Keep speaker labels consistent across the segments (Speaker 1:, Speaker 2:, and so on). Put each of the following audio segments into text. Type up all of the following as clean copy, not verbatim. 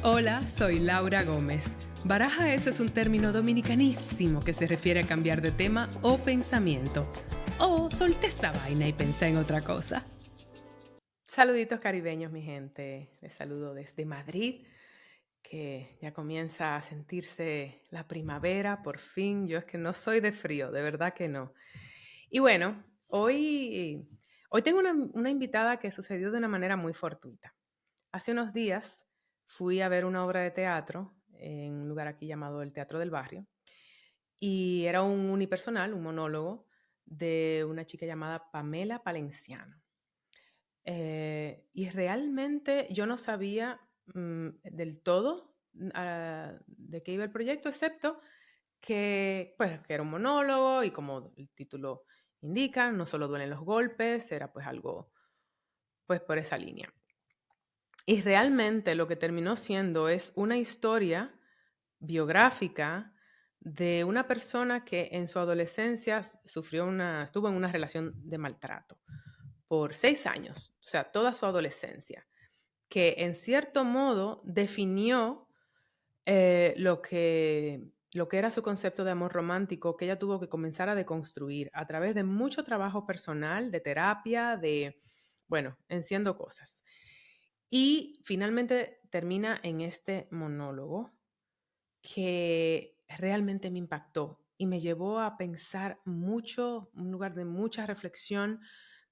Speaker 1: Hola, soy Laura Gómez. Baraja eso es un término dominicanísimo que se refiere a cambiar de tema o pensamiento. O solté esa vaina y pensé en otra cosa. Saluditos caribeños, mi gente. Les saludo desde Madrid, que ya comienza a sentirse la primavera, por fin. Yo es que no soy de frío, de verdad que no. Y bueno, hoy tengo una invitada que sucedió de una manera muy fortuita. Hace unos días fui a ver una obra de teatro en un lugar aquí llamado el Teatro del Barrio y era un unipersonal, un monólogo de una chica llamada Pamela Palenciano. Y realmente yo no sabía del todo de qué iba el proyecto, excepto que, pues, que era un monólogo y como el título indica, no solo duelen los golpes, era pues algo pues por esa línea. Y realmente lo que terminó siendo es una historia biográfica de una persona que en su adolescencia estuvo en una relación de maltrato por 6 años, o sea, toda su adolescencia, que en cierto modo definió lo que era su concepto de amor romántico, que ella tuvo que comenzar a deconstruir a través de mucho trabajo personal, de terapia, bueno, enciendo cosas. Y finalmente termina en este monólogo que realmente me impactó y me llevó a pensar mucho, un lugar de mucha reflexión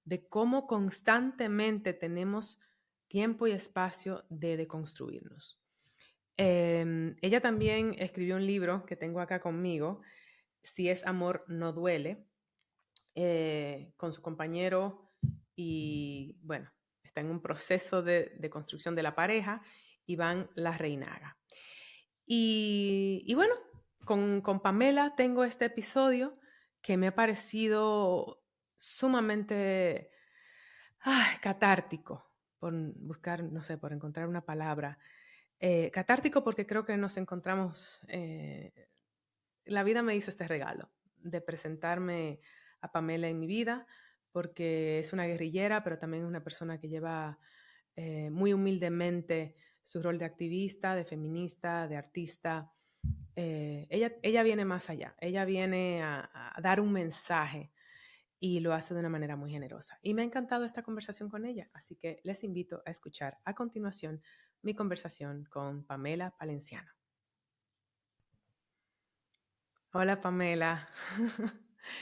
Speaker 1: de cómo constantemente tenemos tiempo y espacio de deconstruirnos. Ella también escribió un libro que tengo acá conmigo, Si es amor, no duele, con su compañero y bueno, está en un proceso de construcción de la pareja, Iván Larreinaga. Y bueno, con Pamela tengo este episodio que me ha parecido sumamente catártico, por buscar, no sé, por encontrar una palabra. Catártico porque creo que nos encontramos, la vida me hizo este regalo de presentarme a Pamela en mi vida, porque es una guerrillera, pero también es una persona que lleva muy humildemente su rol de activista, de feminista, de artista. Ella viene más allá, ella viene a dar un mensaje y lo hace de una manera muy generosa. Y me ha encantado esta conversación con ella, así que les invito a escuchar a continuación mi conversación con Pamela Palenciano. Hola Pamela.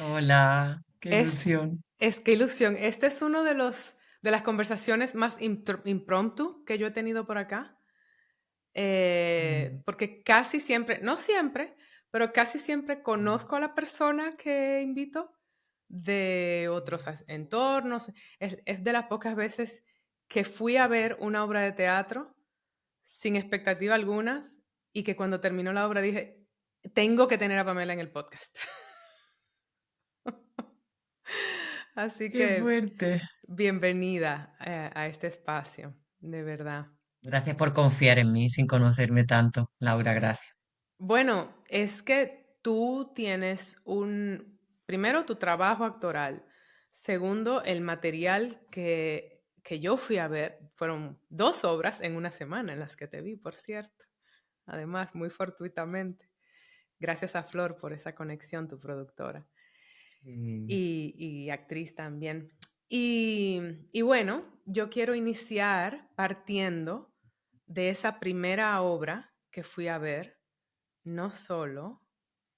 Speaker 2: Hola, qué
Speaker 1: Es,
Speaker 2: ilusión.
Speaker 1: es que ilusión. Este es uno de las conversaciones más impromptu que yo he tenido por acá.
Speaker 2: Mm.
Speaker 1: Porque casi siempre, no siempre, pero casi siempre conozco a la persona que invito de otros entornos. Es de las pocas veces que fui a ver una obra de teatro sin expectativa alguna y que cuando terminó la obra dije, tengo que tener a Pamela en el podcast. Así
Speaker 2: Qué
Speaker 1: que
Speaker 2: fuerte.
Speaker 1: bienvenida a este espacio, de verdad.
Speaker 2: Gracias por confiar en mí sin conocerme tanto, Laura, gracias.
Speaker 1: Bueno, es que tú tienes primero tu trabajo actoral, segundo el material que yo fui a ver, fueron 2 obras en una semana en las que te vi, por cierto, además muy fortuitamente. Gracias a Flor por esa conexión, tu productora
Speaker 2: Sí.
Speaker 1: y actriz también. Y bueno, yo quiero iniciar partiendo de esa primera obra que fui a ver, No solo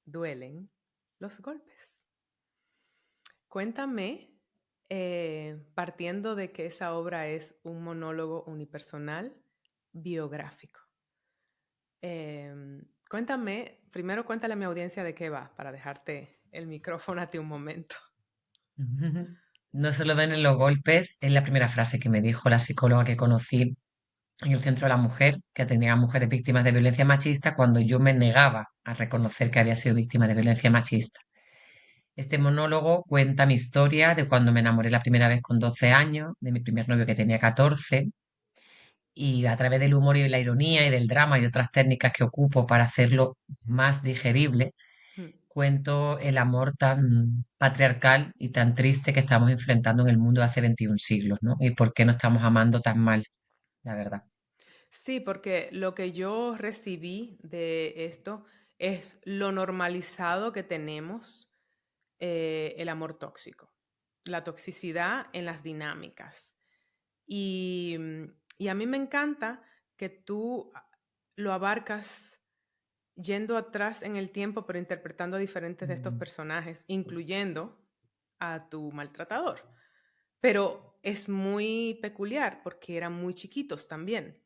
Speaker 1: duelen los golpes. Cuéntame, partiendo de que esa obra es un monólogo unipersonal biográfico. Cuéntame, primero cuéntale a mi audiencia de qué va, para dejarte el micrófono a ti un momento.
Speaker 2: No solo ven en los golpes, es la primera frase que me dijo la psicóloga que conocí en el Centro de la Mujer, que atendía a mujeres víctimas de violencia machista, cuando yo me negaba a reconocer que había sido víctima de violencia machista. Este monólogo cuenta mi historia de cuando me enamoré la primera vez con 12 años, de mi primer novio que tenía 14, y a través del humor y la ironía y del drama y otras técnicas que ocupo para hacerlo más digerible,
Speaker 1: Mm.
Speaker 2: cuento el amor tan patriarcal y tan triste que estamos enfrentando en el mundo de hace 21 siglos, ¿no? Y por qué nos estamos amando tan mal, la verdad.
Speaker 1: Sí, porque lo que yo recibí de esto es lo normalizado que tenemos el amor tóxico, la toxicidad en las dinámicas. Y a mí me encanta que tú lo abarcas yendo atrás en el tiempo, pero interpretando a diferentes de estos
Speaker 2: Mm,
Speaker 1: personajes, incluyendo a tu maltratador. Pero es muy peculiar porque eran muy chiquitos también.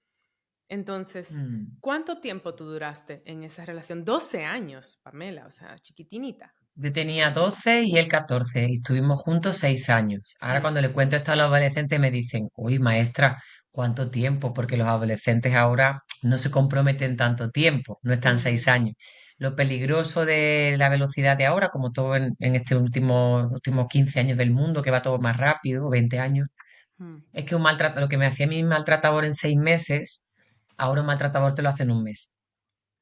Speaker 1: Entonces,
Speaker 2: mm.
Speaker 1: ¿cuánto tiempo tú duraste en esa relación? 12 años, Pamela, o sea, chiquitinita.
Speaker 2: Yo tenía 12 y él 14 y estuvimos juntos 6 años. Ahora
Speaker 1: Mm,
Speaker 2: cuando le cuento esto a los adolescentes me dicen, uy, maestra, ¿cuánto tiempo? Porque los adolescentes ahora no se comprometen tanto tiempo, no están 6
Speaker 1: ujú,
Speaker 2: años. Lo peligroso de la velocidad de ahora, como todo en este últimos 15 años del mundo, que va todo más rápido, 20 años,
Speaker 1: mm,
Speaker 2: es que lo que me hacía a mí un maltratador en 6 meses, ahora un maltratador te lo hace en un mes.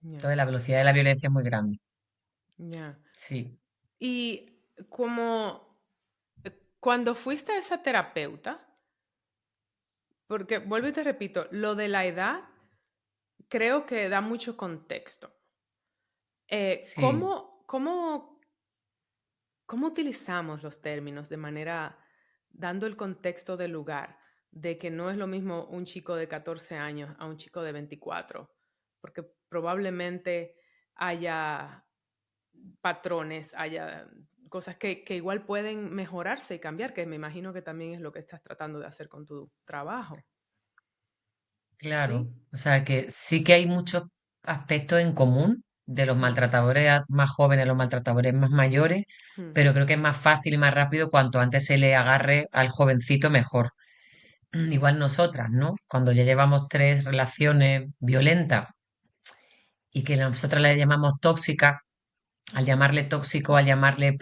Speaker 1: ya,
Speaker 2: Entonces la velocidad de la violencia es muy grande.
Speaker 1: ya.
Speaker 2: Sí,
Speaker 1: Y como cuando fuiste a esa terapeuta, porque vuelvo y te repito, lo de la edad creo que da mucho contexto. Eh,
Speaker 2: sí.
Speaker 1: ¿cómo, cómo, cómo utilizamos los términos de manera, dando el contexto del lugar, de que no es lo mismo un chico de 14 años a un chico de 24? Porque probablemente haya patrones, haya cosas que igual pueden mejorarse y cambiar, que me imagino que también es lo que estás tratando de hacer con tu trabajo,
Speaker 2: Claro,
Speaker 1: ¿sí?
Speaker 2: o sea que sí que hay muchos aspectos en común de los
Speaker 1: Mm,
Speaker 2: maltratadores más jóvenes a los maltratadores más mayores,
Speaker 1: mm,
Speaker 2: pero creo que es más fácil y más rápido cuanto antes se le agarre al jovencito mejor. Igual nosotras, ¿no? Cuando ya llevamos 3 relaciones violentas y que nosotras le llamamos tóxica, al llamarle tóxico, al llamarle...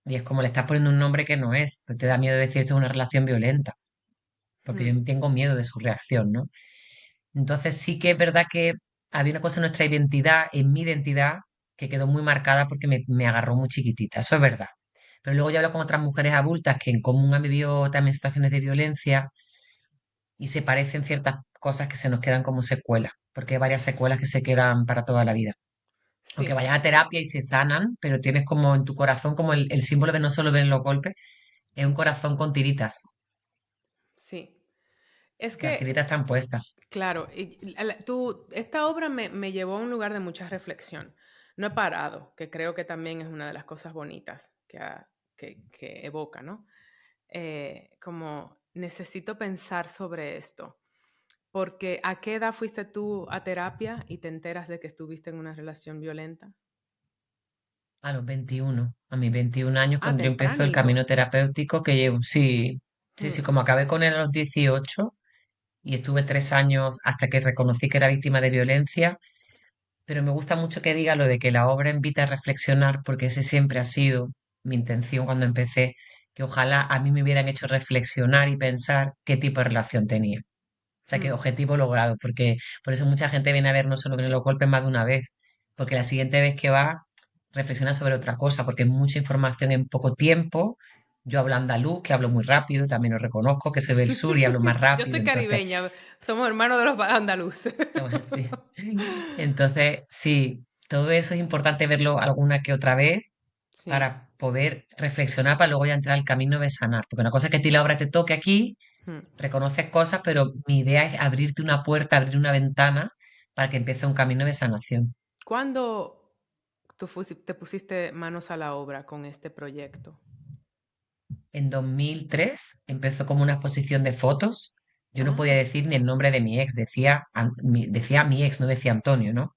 Speaker 2: y es como le estás poniendo un nombre que no es, pues te da miedo decir esto es una relación violenta, porque
Speaker 1: mm,
Speaker 2: yo tengo miedo de su reacción, ¿no? Entonces sí que es verdad que había una cosa en nuestra identidad, en mi identidad, que quedó muy marcada porque me agarró muy chiquitita, eso es verdad. Pero luego yo hablo con otras mujeres adultas que en común han vivido también situaciones de violencia y se parecen ciertas cosas que se nos quedan como secuelas, porque hay varias secuelas que se quedan para toda la vida. Aunque
Speaker 1: sí,
Speaker 2: vayas a terapia y se sanan, pero tienes como en tu corazón como el símbolo de no solo ver los golpes, es un corazón con tiritas.
Speaker 1: sí. Es
Speaker 2: Las tiritas
Speaker 1: que,
Speaker 2: están puestas.
Speaker 1: claro, esta obra me llevó a un lugar de mucha reflexión. No he parado, que creo que también es una de las cosas bonitas que evoca, ¿no? Como necesito pensar sobre esto, porque ¿a qué edad fuiste tú a terapia y te enteras de que estuviste en una relación violenta?
Speaker 2: A los 21, a mis 21 años,
Speaker 1: Ah,
Speaker 2: cuando yo empecé el
Speaker 1: tempranito.
Speaker 2: camino terapéutico que llevo, sí, sí, sí,
Speaker 1: Mm,
Speaker 2: como acabé con él a los 18 y estuve 3 años hasta que reconocí que era víctima de violencia, pero me gusta mucho que diga lo de que la obra invita a reflexionar, porque ese siempre ha sido mi intención cuando empecé, que ojalá a mí me hubieran hecho reflexionar y pensar qué tipo de relación tenía. O sea, que
Speaker 1: mm.
Speaker 2: objetivo logrado, porque por eso mucha gente viene a ver no solo viene los golpes más de una vez, porque la siguiente vez que va, reflexiona sobre otra cosa, porque es mucha información en poco tiempo. Yo hablo andaluz, que hablo muy rápido, también lo reconozco, que soy del sur y hablo más
Speaker 1: Yo
Speaker 2: rápido,
Speaker 1: soy
Speaker 2: entonces,
Speaker 1: caribeña, somos hermanos de los andaluces.
Speaker 2: somos así. Entonces, sí, todo eso es importante verlo alguna que otra vez
Speaker 1: Sí.
Speaker 2: para poder reflexionar, para luego ya entrar al camino de sanar. Porque una cosa es que a ti la obra te toque aquí,
Speaker 1: Mm.
Speaker 2: reconoces cosas, pero mi idea es abrirte una puerta, abrir una ventana para que empiece un camino de sanación.
Speaker 1: ¿Cuándo te pusiste manos a la obra con este proyecto?
Speaker 2: En 2003 empezó como una exposición de fotos. Yo no podía
Speaker 1: Ah,
Speaker 2: decir ni el nombre de mi ex, decía mi ex, no decía Antonio, ¿no?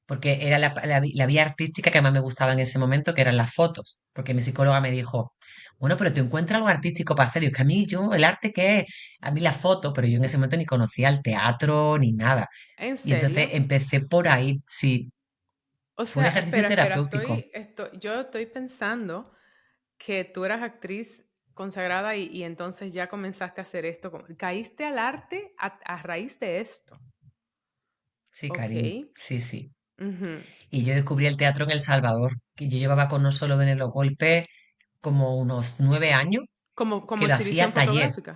Speaker 2: Porque era la vía artística que más me gustaba en ese momento, que eran las fotos. Porque mi psicóloga me dijo, bueno, pero te encuentras algo artístico para hacer. Y es que a mí, yo, el arte, ¿qué es? A mí las fotos, pero yo en ese momento ni conocía el teatro ni nada.
Speaker 1: ¿en
Speaker 2: Y entonces
Speaker 1: serio?
Speaker 2: empecé por ahí, sí,
Speaker 1: O
Speaker 2: fue un
Speaker 1: sea,
Speaker 2: ejercicio
Speaker 1: espera,
Speaker 2: terapéutico.
Speaker 1: yo estoy pensando que tú eras actriz consagrada y entonces ya comenzaste a hacer esto. Caíste al arte a raíz de esto.
Speaker 2: Sí,
Speaker 1: Ok.
Speaker 2: cariño, sí, sí.
Speaker 1: Ujú.
Speaker 2: Y yo descubrí el teatro en El Salvador, que yo llevaba con No Solo Ven los Golpes como unos 9 años,
Speaker 1: Como
Speaker 2: que lo
Speaker 1: exhibición
Speaker 2: hacía taller.
Speaker 1: fotográfica.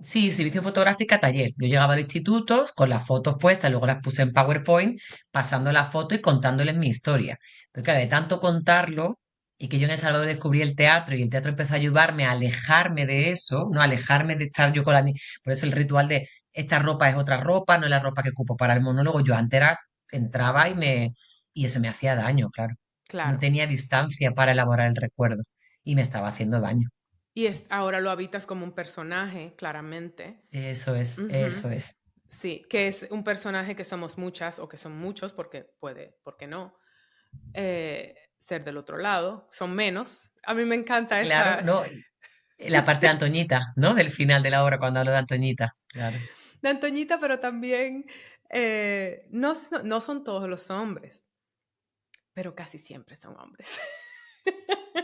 Speaker 2: Sí, exhibición fotográfica, taller. Yo llegaba a los institutos con las fotos puestas, luego las puse en PowerPoint, pasando la foto y contándoles mi historia. Pero claro, de tanto contarlo y que yo en El Salvador descubrí el teatro y el teatro empezó a ayudarme a alejarme de eso, no alejarme de estar yo con la... Por eso el ritual de esta ropa es otra ropa, no es la ropa que ocupo para el monólogo. Yo antes entraba y eso me hacía daño, claro. No
Speaker 1: Claro.
Speaker 2: tenía distancia para elaborar el recuerdo y me estaba haciendo daño.
Speaker 1: Y ahora lo habitas como un personaje, claramente.
Speaker 2: Eso es,
Speaker 1: Ujú.
Speaker 2: eso es.
Speaker 1: Sí, que es un personaje que somos muchas o que son muchos, porque puede, porque no, ser del otro lado, son menos. A mí me encanta
Speaker 2: Claro,
Speaker 1: esa
Speaker 2: no, la parte de Antoñita, ¿no? Del final de la obra, cuando hablo de Antoñita, claro.
Speaker 1: de Antoñita, pero también no, no son todos los hombres, pero casi siempre son hombres.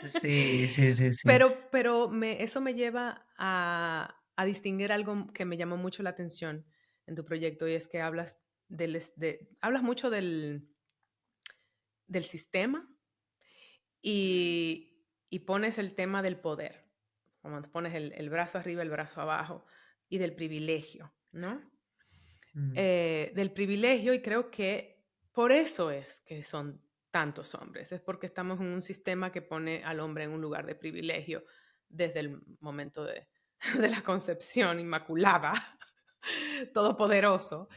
Speaker 2: Sí, sí, sí, sí.
Speaker 1: Pero eso me lleva a distinguir algo que me llamó mucho la atención en tu proyecto y es que hablas mucho del sistema y pones el tema del poder, como pones el brazo arriba, el brazo abajo y del privilegio, ¿no?
Speaker 2: Mm,
Speaker 1: Del privilegio y creo que por eso es que son tantos hombres, es porque estamos en un sistema que pone al hombre en un lugar de privilegio desde el momento de la concepción inmaculada, todopoderoso.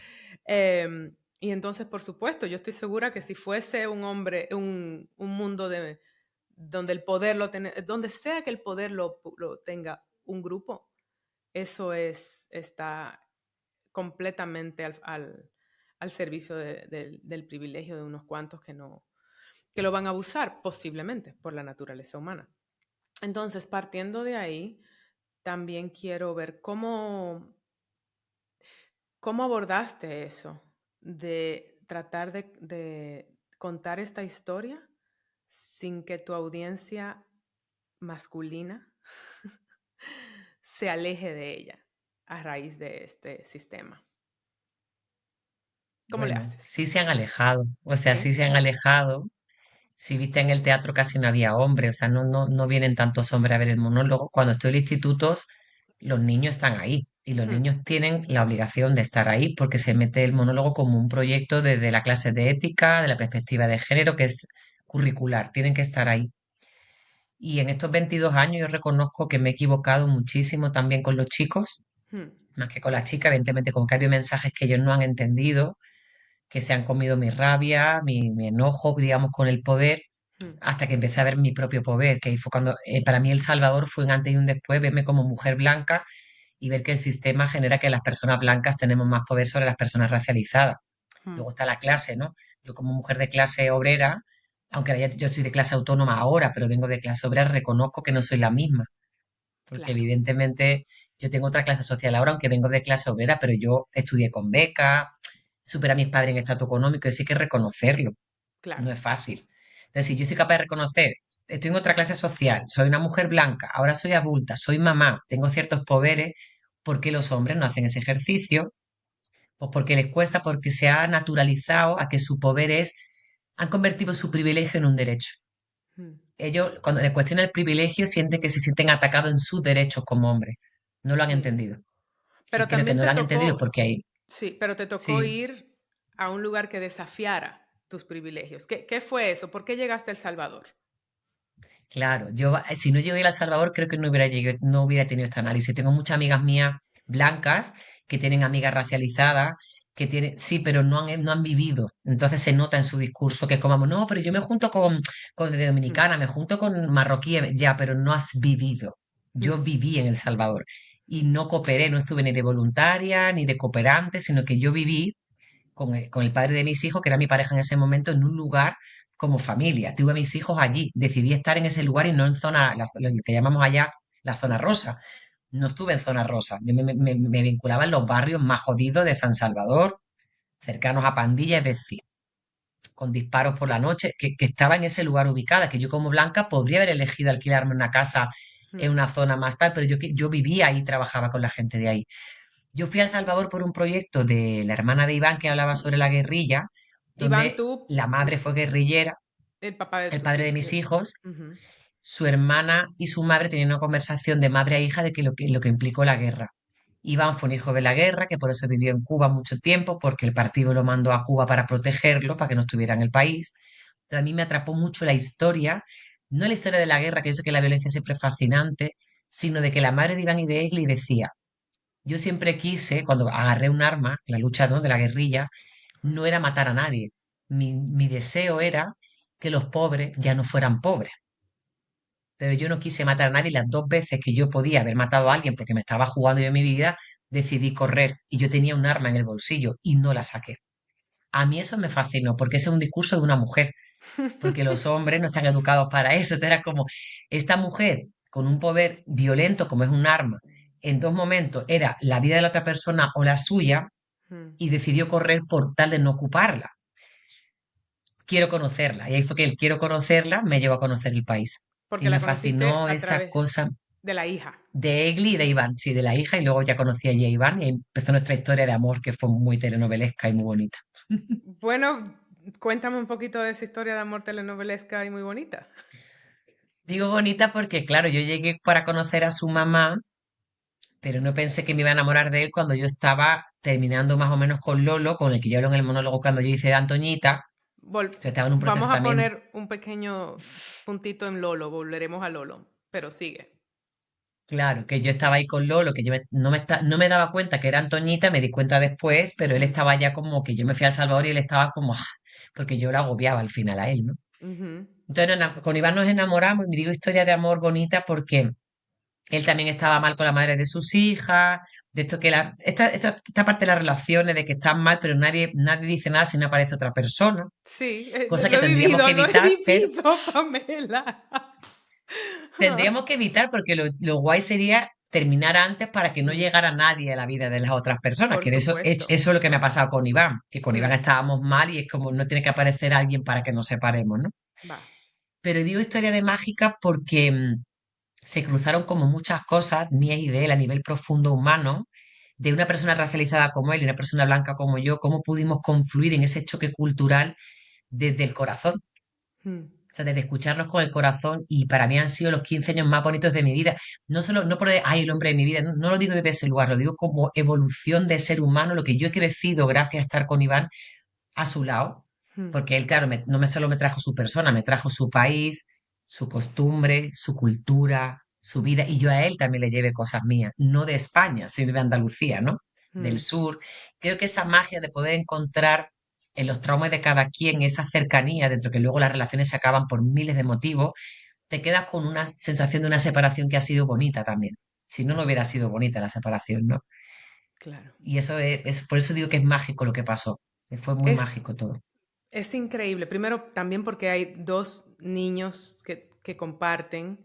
Speaker 1: Y entonces, por supuesto, yo estoy segura que si fuese un hombre, un mundo donde el poder donde sea que el poder lo tenga un grupo, eso está completamente al servicio del privilegio de unos cuantos que no, que lo van a abusar posiblemente por la naturaleza humana. Entonces, partiendo de ahí, también quiero ver cómo abordaste eso de tratar de contar esta historia sin que tu audiencia masculina se aleje de ella a raíz de este sistema. ¿Cómo le
Speaker 2: Bueno,
Speaker 1: haces?
Speaker 2: sí se han alejado, o sea, sí
Speaker 1: ¿Sí?
Speaker 2: se han alejado. Si viste en el teatro casi no había hombres, o sea, no vienen tantos hombres a ver el monólogo. Cuando estoy en institutos, los niños están ahí y los
Speaker 1: Hmm,
Speaker 2: niños tienen la obligación de estar ahí porque se mete el monólogo como un proyecto desde la clase de ética, de la perspectiva de género, que es curricular, tienen que estar ahí. Y en estos 22 años yo reconozco que me he equivocado muchísimo también con los chicos,
Speaker 1: hmm,
Speaker 2: más que con las chicas, evidentemente con que hay mensajes que ellos no han entendido, que se han comido mi rabia, mi enojo, digamos, con el poder,
Speaker 1: hmm.
Speaker 2: hasta que empecé a ver mi propio poder, que ahí fue cuando, para mí El Salvador fue un antes y un después, verme como mujer blanca y ver que el sistema genera que las personas blancas tenemos más poder sobre las personas racializadas.
Speaker 1: Hmm,
Speaker 2: Luego está la clase, ¿no? Yo como mujer de clase obrera, aunque yo soy de clase autónoma ahora, pero vengo de clase obrera, reconozco que no soy la misma, porque
Speaker 1: claro,
Speaker 2: evidentemente yo tengo otra clase social ahora, aunque vengo de clase obrera, pero yo estudié con beca, superé a mis padres en estatus económico, y sí hay que reconocerlo,
Speaker 1: claro.
Speaker 2: no es fácil. Entonces, si yo soy capaz de reconocer, estoy en otra clase social, soy una mujer blanca, ahora soy adulta, soy mamá, tengo ciertos poderes, ¿por qué los hombres no hacen ese ejercicio? Pues porque les cuesta, porque se ha naturalizado a que su poder es, han convertido su privilegio en un derecho.
Speaker 1: Hmm,
Speaker 2: Ellos, cuando les cuestiona el privilegio, sienten que se sienten atacados en sus derechos como hombres. No lo han
Speaker 1: sí.
Speaker 2: entendido. Y
Speaker 1: Pero
Speaker 2: creo que
Speaker 1: también
Speaker 2: no
Speaker 1: te
Speaker 2: lo han entendido
Speaker 1: tocó,
Speaker 2: porque hay,
Speaker 1: sí, pero te tocó
Speaker 2: sí,
Speaker 1: ir a un lugar que desafiara tus privilegios. ¿Qué fue eso? ¿Por qué llegaste a El Salvador?
Speaker 2: claro. Yo, si no llegué a El Salvador, creo que no hubiera tenido este análisis. Tengo muchas amigas mías blancas que tienen amigas racializadas, que tienen, sí, pero no han vivido. Entonces se nota en su discurso que es como, no, pero yo me junto con de
Speaker 1: Hmm,
Speaker 2: dominicana, me junto con marroquíes, ya, pero no has vivido. Yo
Speaker 1: hmm,
Speaker 2: viví en El Salvador y
Speaker 1: hmm,
Speaker 2: no cooperé, no estuve ni de voluntaria ni de cooperante, sino que yo viví con el padre de mis hijos, que era mi pareja en ese momento, en un lugar como familia. Tuve a mis hijos allí, decidí estar en ese lugar y no en zona, lo que llamamos allá la zona rosa. No estuve en zona rosa, yo me vinculaba en los barrios más jodidos de San Salvador, cercanos a pandillas, es decir, con disparos por la noche, que estaba en ese lugar ubicada, que yo como blanca podría haber elegido alquilarme una casa en
Speaker 1: hmm.
Speaker 2: una zona más tal, pero yo vivía ahí y trabajaba con la gente de ahí. Yo fui a El Salvador por un proyecto de la hermana de Iván que hablaba sobre la guerrilla,
Speaker 1: Iván,
Speaker 2: donde
Speaker 1: tú,
Speaker 2: la madre fue guerrillera,
Speaker 1: el papá de
Speaker 2: el
Speaker 1: tus
Speaker 2: padre de
Speaker 1: hijos.
Speaker 2: mis hijos,
Speaker 1: Ujú,
Speaker 2: su hermana y su madre tenían una conversación de madre a hija de que lo que implicó la guerra. Iván fue un hijo de la guerra, que por eso vivió en Cuba mucho tiempo, porque el partido lo mandó a Cuba para protegerlo, para que no estuviera en el país. Entonces, a mí me atrapó mucho la historia, no la historia de la guerra, que yo sé que la violencia siempre es fascinante, sino de que la madre de Iván y de Egli decía, yo siempre quise, cuando agarré un arma, la lucha, ¿no?, de la guerrilla, no era matar a nadie. Mi deseo era que los pobres ya no fueran pobres. Pero yo no quise matar a nadie. Las dos veces que yo podía haber matado a alguien porque me estaba jugando yo mi vida, decidí correr y yo tenía un arma en el bolsillo y no la saqué. A mí eso me fascinó porque ese es un discurso de una mujer, porque los hombres no están educados para eso. Entonces era como esta mujer con un poder violento como es un arma, en dos momentos era la vida de la otra persona o la suya
Speaker 1: Mm.
Speaker 2: y decidió correr por tal de no ocuparla. Quiero conocerla. Y ahí fue que el quiero conocerla me llevó a conocer el país. Y
Speaker 1: Porque
Speaker 2: me
Speaker 1: la conociste
Speaker 2: fascinó
Speaker 1: a
Speaker 2: esa
Speaker 1: través
Speaker 2: cosa
Speaker 1: de la hija.
Speaker 2: de Egli y de Iván, sí, de la hija, y luego ya conocí a Iván y empezó nuestra historia de amor que fue muy telenovelesca y muy bonita.
Speaker 1: Bueno, cuéntame un poquito de esa historia de amor telenovelesca y muy bonita.
Speaker 2: Digo bonita porque, claro, yo llegué para conocer a su mamá, pero no pensé que me iba a enamorar de él cuando yo estaba terminando más o menos con Lolo, con el que yo hablo en el monólogo cuando yo hice de Antoñita. Yo estaba en un
Speaker 1: Vamos
Speaker 2: proceso
Speaker 1: a
Speaker 2: también.
Speaker 1: poner un pequeño puntito en Lolo, volveremos a Lolo, pero sigue.
Speaker 2: Claro, que yo estaba ahí con Lolo, que yo no me daba cuenta que era Antoñita, me di cuenta después, pero él
Speaker 1: Mm,
Speaker 2: estaba ya como que yo me fui a El Salvador y él estaba como, porque yo lo agobiaba al final a él, ¿no?
Speaker 1: ujú.
Speaker 2: Entonces con Iván nos enamoramos y me digo historia de amor bonita porque él también estaba mal con la madre de sus hijas, de esto que esta parte de las relaciones, de que están mal, pero nadie dice nada si no aparece otra persona,
Speaker 1: Sí,
Speaker 2: cosa que tendríamos que
Speaker 1: lo he
Speaker 2: evitar, pero
Speaker 1: vivido, Pamela.
Speaker 2: tendríamos que evitar porque lo guay sería terminar antes para que no
Speaker 1: Mm,
Speaker 2: llegara nadie a la vida de las otras personas,
Speaker 1: por
Speaker 2: que eso
Speaker 1: supuesto,
Speaker 2: es lo que me ha pasado con Iván, que con Iván
Speaker 1: claro,
Speaker 2: estábamos mal y es como no tiene que aparecer alguien para que nos separemos, ¿no?
Speaker 1: va.
Speaker 2: Pero digo historia de mágica porque se cruzaron como muchas cosas, mías y de él, a nivel profundo humano, de una persona racializada como él y una persona blanca como yo, cómo pudimos confluir en ese choque cultural desde el corazón.
Speaker 1: Mm,
Speaker 2: O sea, desde escucharnos con el corazón, y para mí han sido los 15 años más bonitos de mi vida. No solo, no por, ay, el hombre de mi vida, no, no lo digo desde ese lugar, lo digo como evolución de ser humano, lo que yo he crecido gracias a estar con Iván a su lado,
Speaker 1: mm,
Speaker 2: porque él, claro, no me solo me trajo su persona, me trajo su país, su costumbre, su cultura, su vida, y yo a él también le llevé cosas mías, no de España, sino de Andalucía, ¿no? Del
Speaker 1: mm,
Speaker 2: sur. Creo que esa magia de poder encontrar en los traumas de cada quien esa cercanía, dentro que luego las relaciones se acaban por miles de motivos, te quedas con una sensación de una separación que ha sido bonita también. Si no, no hubiera sido bonita la separación, ¿no?
Speaker 1: claro.
Speaker 2: Y eso por eso digo que es mágico lo que pasó. Fue muy
Speaker 1: Es,
Speaker 2: mágico todo.
Speaker 1: es increíble. Primero, también porque hay dos niños que comparten.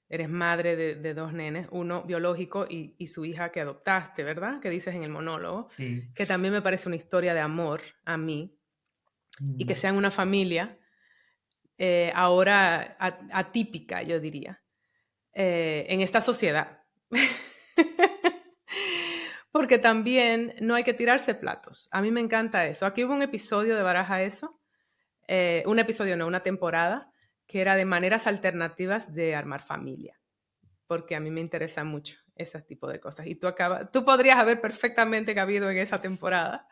Speaker 1: Eres madre de dos nenes, uno biológico y su hija que adoptaste, ¿verdad? Que dices en el monólogo,
Speaker 2: Sí.
Speaker 1: que también me parece una historia de amor a mí y que
Speaker 2: Mm.
Speaker 1: sean una familia ahora atípica, yo diría, en esta sociedad. Porque también no hay que tirarse platos. A mí me encanta eso. Aquí hubo un episodio de Baraja Eso, un episodio, no, una temporada, que era de maneras alternativas de armar familia, porque a mí me interesa mucho ese tipo de cosas. Y tú podrías haber perfectamente cabido en esa temporada,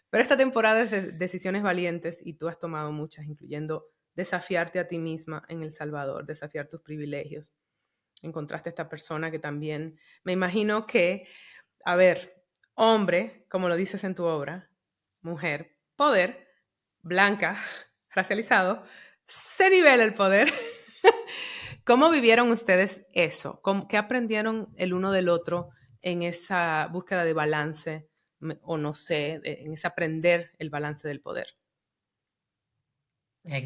Speaker 1: pero esta temporada es de decisiones valientes y tú has tomado muchas, incluyendo desafiarte a ti misma en El Salvador, desafiar tus privilegios. Encontraste esta persona que también, me imagino que, a ver, hombre, como lo dices en tu obra, mujer, poder, blanca, racializado, se nivela el poder. ¿Cómo vivieron ustedes eso? ¿Qué aprendieron el uno del otro en esa búsqueda de balance, o no sé, en ese aprender el balance del poder?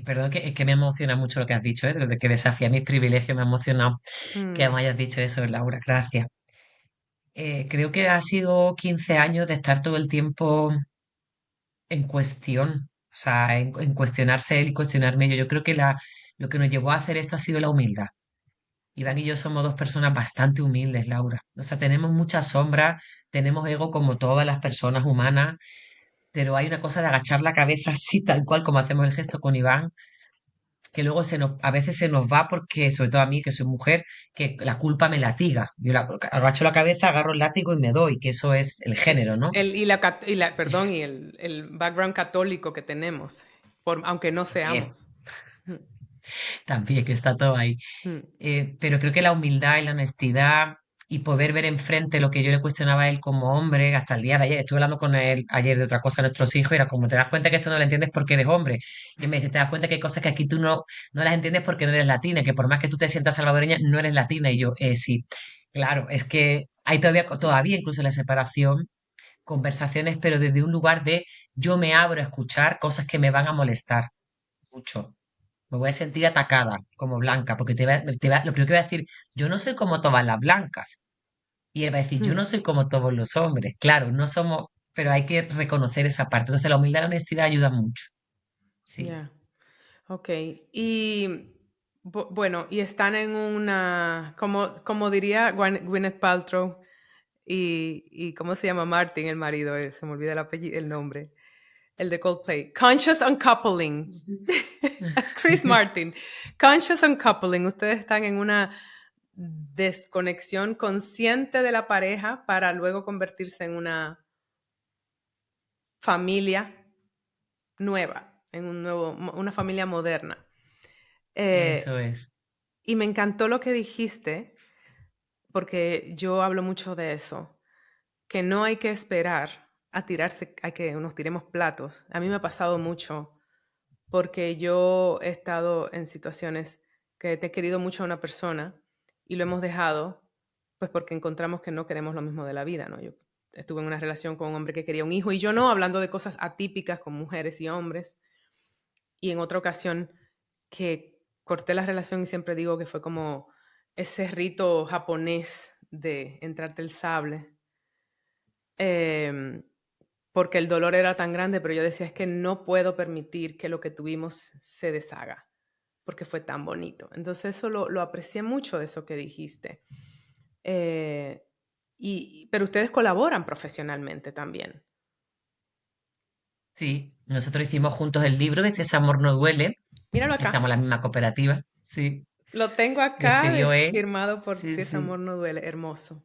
Speaker 2: Perdón, es que me emociona mucho lo que has dicho, ¿eh? De que desafía mis privilegios, me ha emocionado que me
Speaker 1: Mm,
Speaker 2: hayas dicho eso, Laura. Gracias. Creo que ha sido 15 años de estar todo el tiempo en cuestión, o sea, en cuestionarse él y cuestionarme yo. Yo creo que lo que nos llevó a hacer esto ha sido la humildad. Iván y yo somos dos personas bastante humildes, Laura. O sea, tenemos muchas sombras, tenemos ego como todas las personas humanas, pero hay una cosa de agachar la cabeza así, tal cual como hacemos el gesto con Iván, que luego a veces se nos va porque, sobre todo a mí, que soy mujer, que la culpa me latiga. Yo agacho la cabeza, agarro el látigo y me doy, que eso es el género, ¿no?
Speaker 1: Perdón, y el background católico que tenemos, aunque no
Speaker 2: También,
Speaker 1: seamos. Mm,
Speaker 2: también, que está todo ahí.
Speaker 1: mm.
Speaker 2: Pero creo que la humildad y la honestidad y poder ver enfrente lo que yo le cuestionaba a él como hombre, hasta el día de ayer, estuve hablando con él ayer de otra cosa a nuestros hijos, y era como, te das cuenta que esto no lo entiendes porque eres hombre. Y me dice, te das cuenta que hay cosas que aquí tú no las entiendes porque no eres latina, que por más que tú te sientas salvadoreña, no eres latina. Y yo, sí, claro, es que hay todavía incluso en la separación, conversaciones, pero desde un lugar de yo me abro a escuchar cosas que me van a molestar mucho. Me voy a sentir atacada como blanca, porque lo primero que voy a decir, yo no soy como todas las blancas. Y él va a decir, yo
Speaker 1: Mm,
Speaker 2: no soy como todos los hombres. Claro, no somos, pero hay que reconocer esa parte. Entonces la humildad y la honestidad ayudan mucho. Sí.
Speaker 1: ya, ok. Y bueno, y están en una, como diría Gwyneth Paltrow y ¿cómo se llama Martin, el marido? Se me olvida el apellido, el nombre. El de Coldplay. Conscious Uncoupling. Chris Martin. Conscious Uncoupling. Ustedes están en una desconexión consciente de la pareja para luego convertirse en una familia nueva, en una familia moderna.
Speaker 2: Eso
Speaker 1: Eh,
Speaker 2: es.
Speaker 1: y me encantó lo que dijiste, porque yo hablo mucho de eso, que no hay que esperar a tirarse, a que nos tiremos platos. A mí me ha pasado mucho porque yo he estado en situaciones que te he querido mucho a una persona y lo hemos dejado, pues porque encontramos que no queremos lo mismo de la vida, ¿no? Yo estuve en una relación con un hombre que quería un hijo y yo no, hablando de cosas atípicas con mujeres y hombres. Y en otra ocasión que corté la relación y siempre digo que fue como ese rito japonés de entrarte el sable. Em, porque el dolor era tan grande, pero yo decía, es que no puedo permitir que lo que tuvimos se deshaga, porque fue tan bonito. Entonces eso lo aprecié mucho de eso que dijiste. Eh, pero ustedes colaboran profesionalmente también.
Speaker 2: Sí. Nosotros hicimos juntos el libro de Si ese amor no duele.
Speaker 1: Míralo
Speaker 2: Estamos
Speaker 1: acá.
Speaker 2: en la misma cooperativa. Sí.
Speaker 1: Lo tengo
Speaker 2: Lo
Speaker 1: acá
Speaker 2: escribió él.
Speaker 1: firmado por
Speaker 2: Sí,
Speaker 1: Si ese
Speaker 2: sí.
Speaker 1: amor no duele. Hermoso.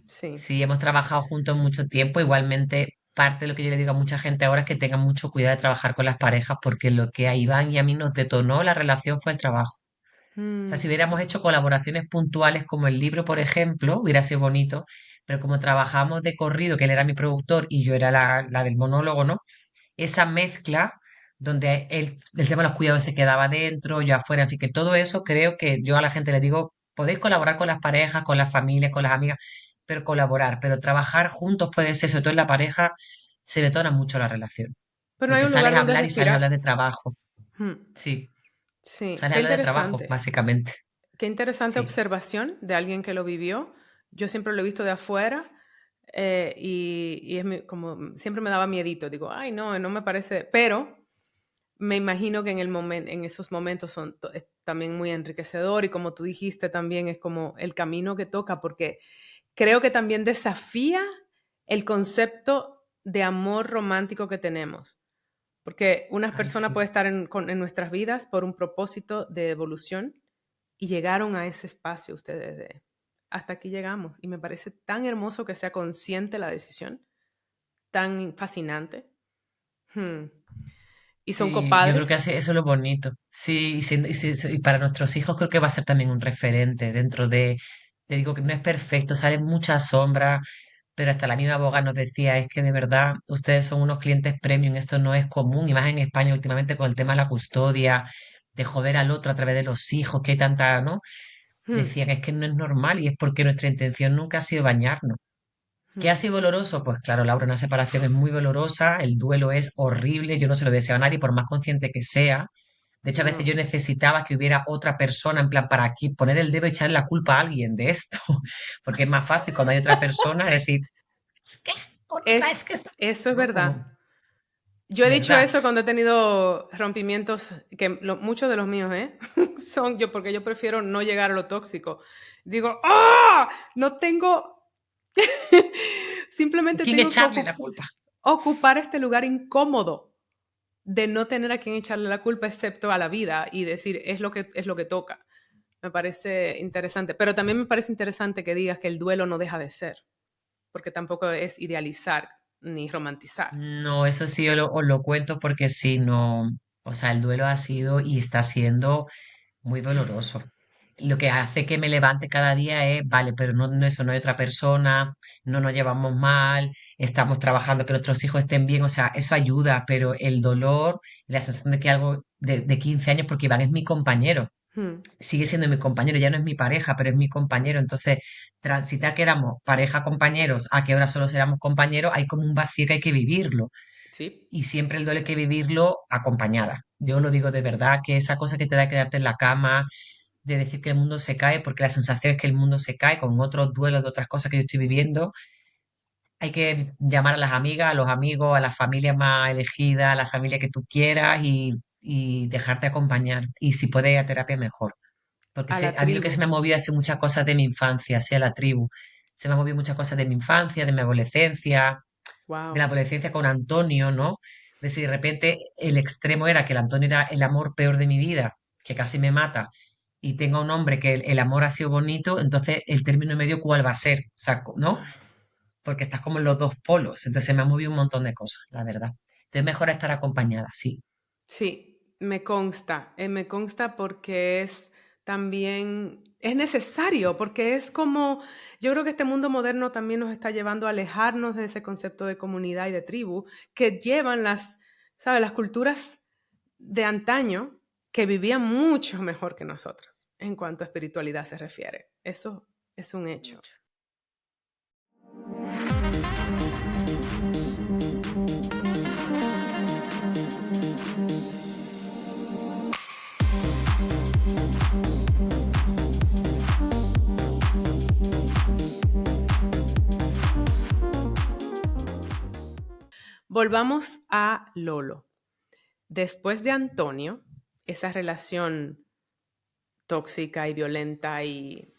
Speaker 1: Sí.
Speaker 2: Sí, hemos trabajado juntos mucho tiempo. Igualmente, parte de lo que yo le digo a mucha gente ahora es que tengan mucho cuidado de trabajar con las parejas, porque lo que a Iván y a mí nos detonó la relación fue el trabajo. O sea, si
Speaker 1: Mm,
Speaker 2: hubiéramos hecho colaboraciones puntuales como el libro, por ejemplo, hubiera sido bonito, pero como trabajamos de corrido, que él era mi productor y yo era la del monólogo, ¿no? Esa mezcla donde el tema de los cuidados se quedaba dentro, yo afuera, en fin, que todo eso creo que yo a la gente le digo, podéis colaborar con las parejas, con las familias, con las amigas, pero colaborar, pero trabajar juntos puede ser, sobre todo en la pareja, se detona mucho la relación,
Speaker 1: pero no hay
Speaker 2: porque
Speaker 1: un
Speaker 2: sales
Speaker 1: lugar
Speaker 2: a
Speaker 1: donde
Speaker 2: hablar y sales a hablar
Speaker 1: respirar.
Speaker 2: de trabajo,
Speaker 1: Mm,
Speaker 2: sí,
Speaker 1: sí,
Speaker 2: sales a
Speaker 1: qué
Speaker 2: hablar de trabajo,
Speaker 1: interesante.
Speaker 2: básicamente,
Speaker 1: Qué interesante
Speaker 2: sí.
Speaker 1: observación de alguien que lo vivió. Yo siempre lo he visto de afuera y como siempre me daba miedito. Digo, ay, no, no me parece. Pero me imagino que en esos momentos es también muy enriquecedor y como tú dijiste también es como el camino que toca porque creo que también desafía el concepto de amor romántico que tenemos. Porque una
Speaker 2: Ay,
Speaker 1: persona
Speaker 2: sí.
Speaker 1: puede estar en nuestras vidas por un propósito de evolución y llegaron a ese espacio ustedes de hasta aquí llegamos. Y me parece tan hermoso que sea consciente la decisión, tan fascinante. Hmm. Y son
Speaker 2: Sí, yo creo que
Speaker 1: copadres.
Speaker 2: eso es lo bonito. Sí, y para nuestros hijos creo que va a ser también un referente dentro te digo que no es perfecto, salen muchas sombras, pero hasta la misma abogada nos decía, es que de verdad ustedes son unos clientes premium, esto no es común, y más en España últimamente con el tema de la custodia, de joder al otro a través de los hijos, que hay tanta, ¿no?
Speaker 1: Hmm,
Speaker 2: Decían, es que no es normal y es porque nuestra intención nunca ha sido bañarnos. ¿Qué ha
Speaker 1: hmm.
Speaker 2: sido doloroso? Pues claro, Laura, una separación es muy dolorosa, el duelo es horrible, yo no se lo deseo a nadie por más consciente que sea. De hecho, a veces
Speaker 1: No.
Speaker 2: yo necesitaba que hubiera otra persona, en plan, para aquí poner el dedo y echarle la culpa a alguien de esto, porque es más fácil cuando hay otra persona decir, es que es con otra, es que está,
Speaker 1: Eso es
Speaker 2: ¿no?
Speaker 1: verdad.
Speaker 2: Como,
Speaker 1: Yo he dicho
Speaker 2: ¿verdad?
Speaker 1: eso cuando he tenido rompimientos, que muchos de los míos, ¿eh? Son yo, porque yo prefiero no llegar a lo tóxico. Digo, ¡ah! No tengo, simplemente
Speaker 2: ¿Quién
Speaker 1: tengo que
Speaker 2: echarle la culpa?
Speaker 1: ocupar este lugar incómodo. de no tener a quien echarle la culpa excepto a la vida y decir, es lo que toca. Me parece interesante. Pero también me parece interesante que digas que el duelo no deja de ser, porque tampoco es idealizar ni romantizar.
Speaker 2: No, eso sí os lo cuento porque sí, no, o sea, el duelo ha sido y está siendo muy doloroso. Lo que hace que me levante cada día es, vale, pero eso no hay otra persona, no nos llevamos mal, estamos trabajando que nuestros hijos estén bien, o sea, eso ayuda, pero el dolor, la sensación de que algo de 15 años, porque Iván es mi compañero,
Speaker 1: Hmm,
Speaker 2: sigue siendo mi compañero, ya no es mi pareja, pero es mi compañero, entonces transitar que éramos pareja, compañeros, a que ahora solo éramos compañeros, hay como un vacío que hay que vivirlo
Speaker 1: sí,
Speaker 2: y siempre el duele hay que vivirlo acompañada. Yo lo digo de verdad, que esa cosa que te da quedarte en la cama, de decir que el mundo se cae, porque la sensación es que el mundo se cae con otros duelos de otras cosas que yo estoy viviendo. Hay que llamar a las amigas, a los amigos, a la familia más elegida, a la familia que tú quieras y dejarte acompañar. Y si puedes ir a terapia, mejor. Porque
Speaker 1: a la
Speaker 2: a mí lo que se
Speaker 1: tribu.
Speaker 2: me ha movido ha sido muchas cosas de mi infancia, sea la tribu. Se me ha movido muchas cosas de mi infancia, de mi adolescencia, de la
Speaker 1: Wow.
Speaker 2: adolescencia con Antonio, ¿no? De si de repente el extremo era que el Antonio era el amor peor de mi vida, que casi me mata, y tengo un hombre que el amor ha sido bonito, entonces el término medio, ¿cuál va a ser? O sea, ¿no? Porque estás como en los dos polos, entonces se me ha movido un montón de cosas, la verdad. Entonces mejor estar acompañada, sí.
Speaker 1: Sí, me consta porque es también, es necesario, porque es como, yo creo que este mundo moderno también nos está llevando a alejarnos de ese concepto de comunidad y de tribu que llevan las, ¿sabes? Las culturas de antaño que vivían mucho mejor que nosotros en cuanto a espiritualidad se refiere. Eso es un hecho.
Speaker 2: Mucho.
Speaker 1: Volvamos a Lolo. Después de Antonio, esa relación tóxica y violenta y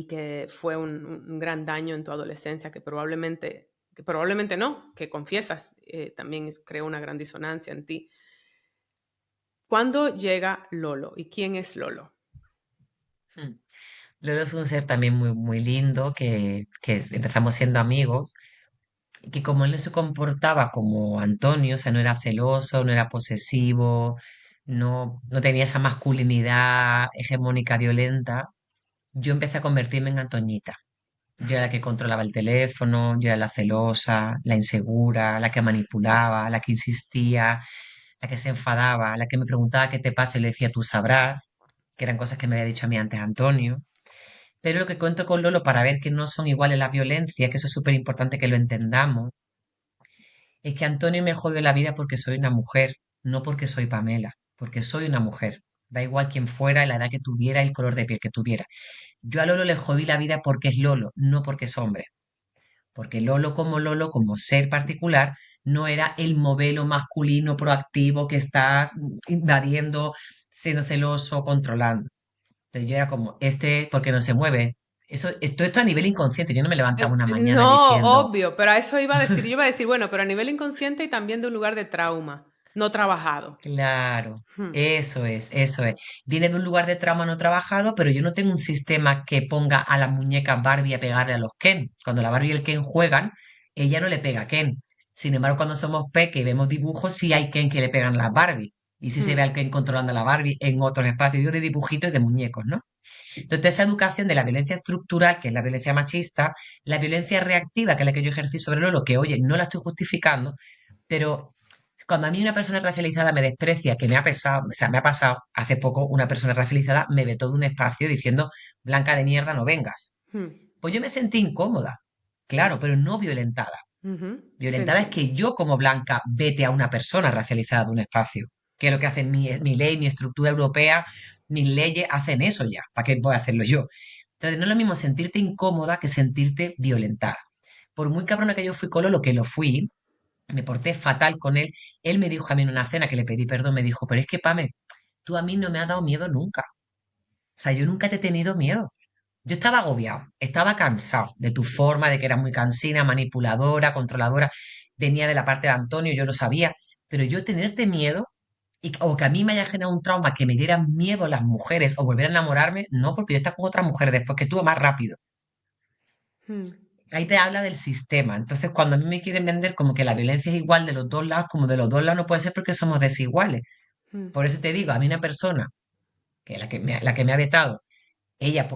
Speaker 1: que fue un gran daño en tu adolescencia, que probablemente no, que confiesas, también creó una gran disonancia en ti. ¿Cuándo llega Lolo? ¿Y quién es Lolo?
Speaker 2: Hmm. Lolo es un ser también muy, muy lindo, que empezamos siendo amigos, y que como él no se comportaba como Antonio, o sea, no era celoso, no era posesivo, no tenía esa masculinidad hegemónica violenta, yo empecé a convertirme en Antoñita. Yo era la que controlaba el teléfono, yo era la celosa, la insegura, la que manipulaba, la que insistía, la que se enfadaba, la que me preguntaba qué te pasa y le decía tú sabrás, que eran cosas que me había dicho a mí antes Antonio. Pero lo que cuento con Lolo para ver que no son iguales las violencias, que eso es súper importante que lo entendamos, es que Antonio me jodió la vida porque soy una mujer, no porque soy Pamela, porque soy una mujer. Da igual quién fuera, la edad que tuviera, el color de piel que tuviera. Yo a Lolo le jodí la vida porque es Lolo, no porque es hombre. Porque Lolo, como ser particular, no era el modelo masculino proactivo que está invadiendo, siendo celoso, controlando. Entonces yo era como, ¿por qué no se mueve? Todo esto a nivel inconsciente. Yo no me levantaba una mañana
Speaker 1: No,
Speaker 2: diciendo,
Speaker 1: obvio, pero a eso iba a decir, yo iba a decir, bueno, pero a nivel inconsciente y también de un lugar de trauma, no trabajado.
Speaker 2: claro,
Speaker 1: Hmm,
Speaker 2: eso es, eso es. Viene de un lugar de trauma no trabajado, pero yo no tengo un sistema que ponga a la muñeca Barbie a pegarle a los Ken. Cuando la Barbie y el Ken juegan, ella no le pega a Ken. Sin embargo, cuando somos peque y vemos dibujos, sí hay Ken que le pegan a las Barbie. Y sí se ve
Speaker 1: hmm,
Speaker 2: al Ken controlando a la Barbie en otros espacios, yo de dibujitos y de muñecos, ¿no? Entonces, esa educación de la violencia estructural, que es la violencia machista, la violencia reactiva, que es la que yo ejercí sobre Lolo, que oye, no la estoy justificando, pero cuando a mí una persona racializada me desprecia, que me ha pesado, o sea, me ha pasado hace poco una persona racializada me vetó de un espacio diciendo, Blanca de mierda, no vengas.
Speaker 1: hmm,
Speaker 2: Pues yo me sentí incómoda, claro, pero no violentada.
Speaker 1: ujú, te
Speaker 2: Violentada es
Speaker 1: entiendo.
Speaker 2: que yo como Blanca vete a una persona racializada de un espacio, que es lo que hace mi ley, mi estructura europea, mis leyes hacen eso ya, ¿para qué voy a hacerlo yo? Entonces no es lo mismo sentirte incómoda que sentirte violentada. Por muy cabrona que yo fui con lo que lo fui, me porté fatal con él. Él me dijo a mí en una cena que le pedí perdón, me dijo, pero es que Pame, tú a mí no me has dado miedo nunca. O sea, yo nunca te he tenido miedo. Yo estaba agobiado, estaba cansado de tu forma, de que eras muy cansina, manipuladora, controladora. Venía de la parte de Antonio, yo lo sabía, Pero yo tenerte miedo o que a mí me haya generado un trauma que me dieran miedo las mujeres o volver a enamorarme, no, porque yo estaba con otra mujer después que tú más rápido.
Speaker 1: Mm,
Speaker 2: Ahí te habla del sistema. Entonces, cuando a mí me quieren vender como que la violencia es igual de los dos lados, como de los dos lados no puede ser porque somos desiguales.
Speaker 1: mm,
Speaker 2: Por eso te digo, a mí una persona, que la que me ha vetado, ella,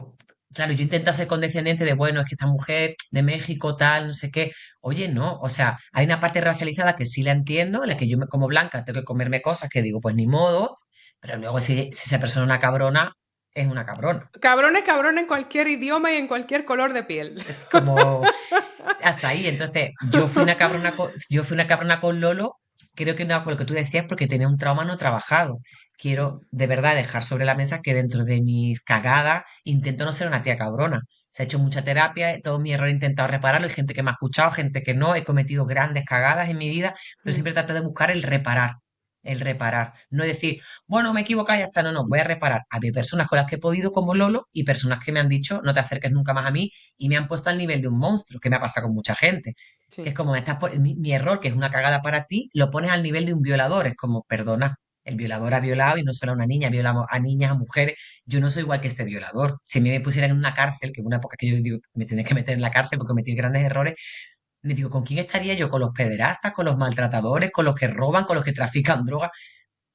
Speaker 2: claro, yo intento ser condescendiente de, bueno, es que esta mujer de México, tal, no sé qué. Oye, no, o sea, hay una parte racializada que sí la entiendo, en la que yo como blanca tengo que comerme cosas que digo, pues ni modo, pero luego si esa persona es una cabrona, es una cabrona.
Speaker 1: Cabrones, cabrones en cualquier idioma y en cualquier color de piel.
Speaker 2: Es como, hasta ahí. Entonces, yo fui una cabrona con Lolo, creo que no con lo que tú decías, porque tenía un trauma no trabajado. Quiero de verdad dejar sobre la mesa que dentro de mis cagadas intento no ser una tía cabrona. Se ha hecho mucha terapia, todo mi error he intentado repararlo, hay gente que me ha escuchado, gente que no, he cometido grandes cagadas en mi vida, pero
Speaker 1: Mm,
Speaker 2: siempre trato de buscar el reparar. No decir, bueno, me he equivocado y ya está, no, no, voy a reparar. Había personas con las que he podido como Lolo y personas que me han dicho, no te acerques nunca más a mí y me han puesto al nivel de un monstruo, que me ha pasado con mucha gente. Que es
Speaker 1: sí.
Speaker 2: como, mi error, que es una cagada para ti, lo pones al nivel de un violador. Es como, perdona, el violador ha violado y no solo a una niña, violamos a niñas, a mujeres. Yo no soy igual que este violador. Si a mí me pusieran en una cárcel, que en una época que yo digo, me tenía que meter en la cárcel porque cometí grandes errores, me digo, ¿con quién estaría yo? ¿Con los pederastas, con los maltratadores, con los que roban, con los que trafican drogas?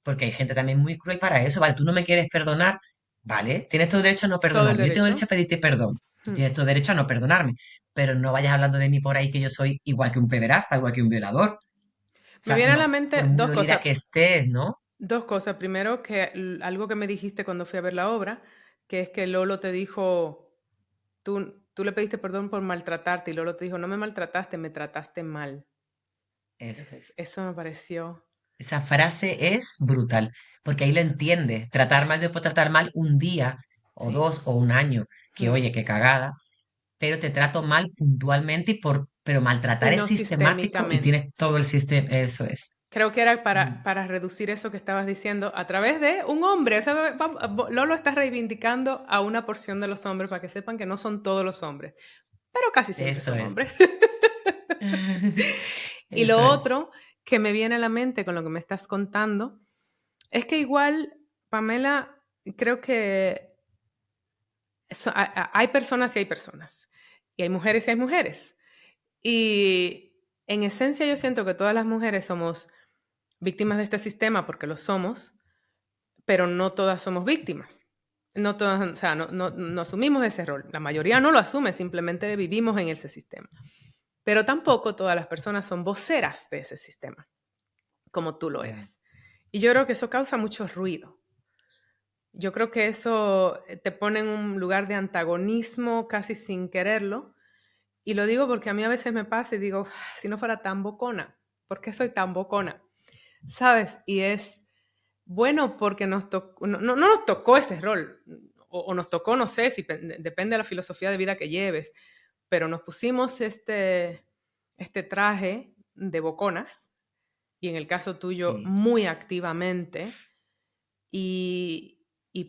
Speaker 2: Porque hay gente también muy cruel para eso, ¿vale? Tú no me quieres perdonar, ¿vale? Tienes todo el derecho a no
Speaker 1: Todo el
Speaker 2: perdonarme. Yo tengo derecho
Speaker 1: derecho.
Speaker 2: a pedirte perdón. Tú
Speaker 1: Mm.
Speaker 2: tienes todo derecho a no perdonarme. Pero no vayas hablando de mí por ahí que yo soy igual que un pederasta, igual que un violador. O
Speaker 1: Me
Speaker 2: sea,
Speaker 1: viene a la
Speaker 2: no, por
Speaker 1: mente
Speaker 2: muy
Speaker 1: dos
Speaker 2: dolida
Speaker 1: cosas.
Speaker 2: que estés, ¿no?
Speaker 1: Dos cosas. Primero, que algo que me dijiste cuando fui a ver la obra, que es que Lolo te dijo, tú le pediste perdón por maltratarte y Lolo te dijo, no me maltrataste, me trataste mal.
Speaker 2: Eso es.
Speaker 1: Eso me pareció...
Speaker 2: Esa frase es brutal, porque ahí lo entiendes. Tratar mal de puedo tratar mal un día, o
Speaker 1: Sí.
Speaker 2: dos, o un año, que
Speaker 1: Mm.
Speaker 2: oye, qué cagada, pero te trato mal puntualmente pero
Speaker 1: Y
Speaker 2: maltratar es
Speaker 1: no
Speaker 2: sistemático y
Speaker 1: sistémicamente.
Speaker 2: tienes todo el
Speaker 1: Sí.
Speaker 2: sistema, eso es.
Speaker 1: Creo que era
Speaker 2: Mm.
Speaker 1: para reducir eso que estabas diciendo a través de un hombre. O sea, Lolo está reivindicando a una porción de los hombres para que sepan que no son todos los hombres, pero casi siempre
Speaker 2: Eso
Speaker 1: son
Speaker 2: es.
Speaker 1: hombres. Y lo
Speaker 2: Eso es.
Speaker 1: otro que me viene a la mente con lo que me estás contando es que igual, Pamela, creo que hay personas y hay personas. Y hay mujeres y hay mujeres. Y en esencia yo siento que todas las mujeres somos víctimas de este sistema porque lo somos, pero no todas somos víctimas. No todas, o sea, no asumimos ese rol. La mayoría no lo asume, simplemente vivimos en ese sistema. Pero tampoco todas las personas son voceras de ese sistema, como tú lo
Speaker 2: Ya.
Speaker 1: eres. Y yo creo que eso causa mucho ruido. Yo creo que eso te pone en un lugar de antagonismo casi sin quererlo. Y lo digo porque a mí a veces me pasa y digo, si no fuera tan bocona, ¿por qué soy tan bocona? ¿Sabes? Y es bueno porque no nos tocó ese rol, o nos tocó, no sé, si depende de la filosofía de vida que lleves, pero nos pusimos este traje de boconas, y en el caso tuyo
Speaker 2: Sí.
Speaker 1: muy activamente, y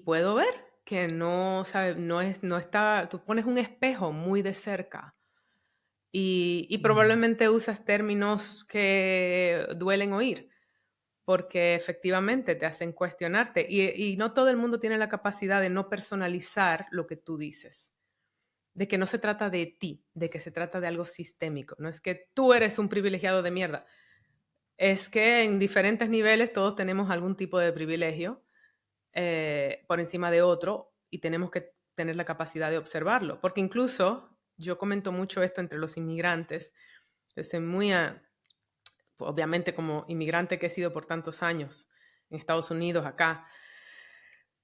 Speaker 1: puedo ver que no, ¿sabes? No está, tú pones un espejo muy de cerca y
Speaker 2: Mm.
Speaker 1: probablemente usas términos que duelen oír, porque efectivamente te hacen cuestionarte y no todo el mundo tiene la capacidad de no personalizar lo que tú dices, de que no se trata de ti, de que se trata de algo sistémico, no es que tú eres un privilegiado de mierda, es que en diferentes niveles todos tenemos algún tipo de privilegio por encima de otro y tenemos que tener la capacidad de observarlo, porque incluso yo comento mucho esto entre los inmigrantes, yo soy muy, obviamente como inmigrante que he sido por tantos años en Estados Unidos, acá,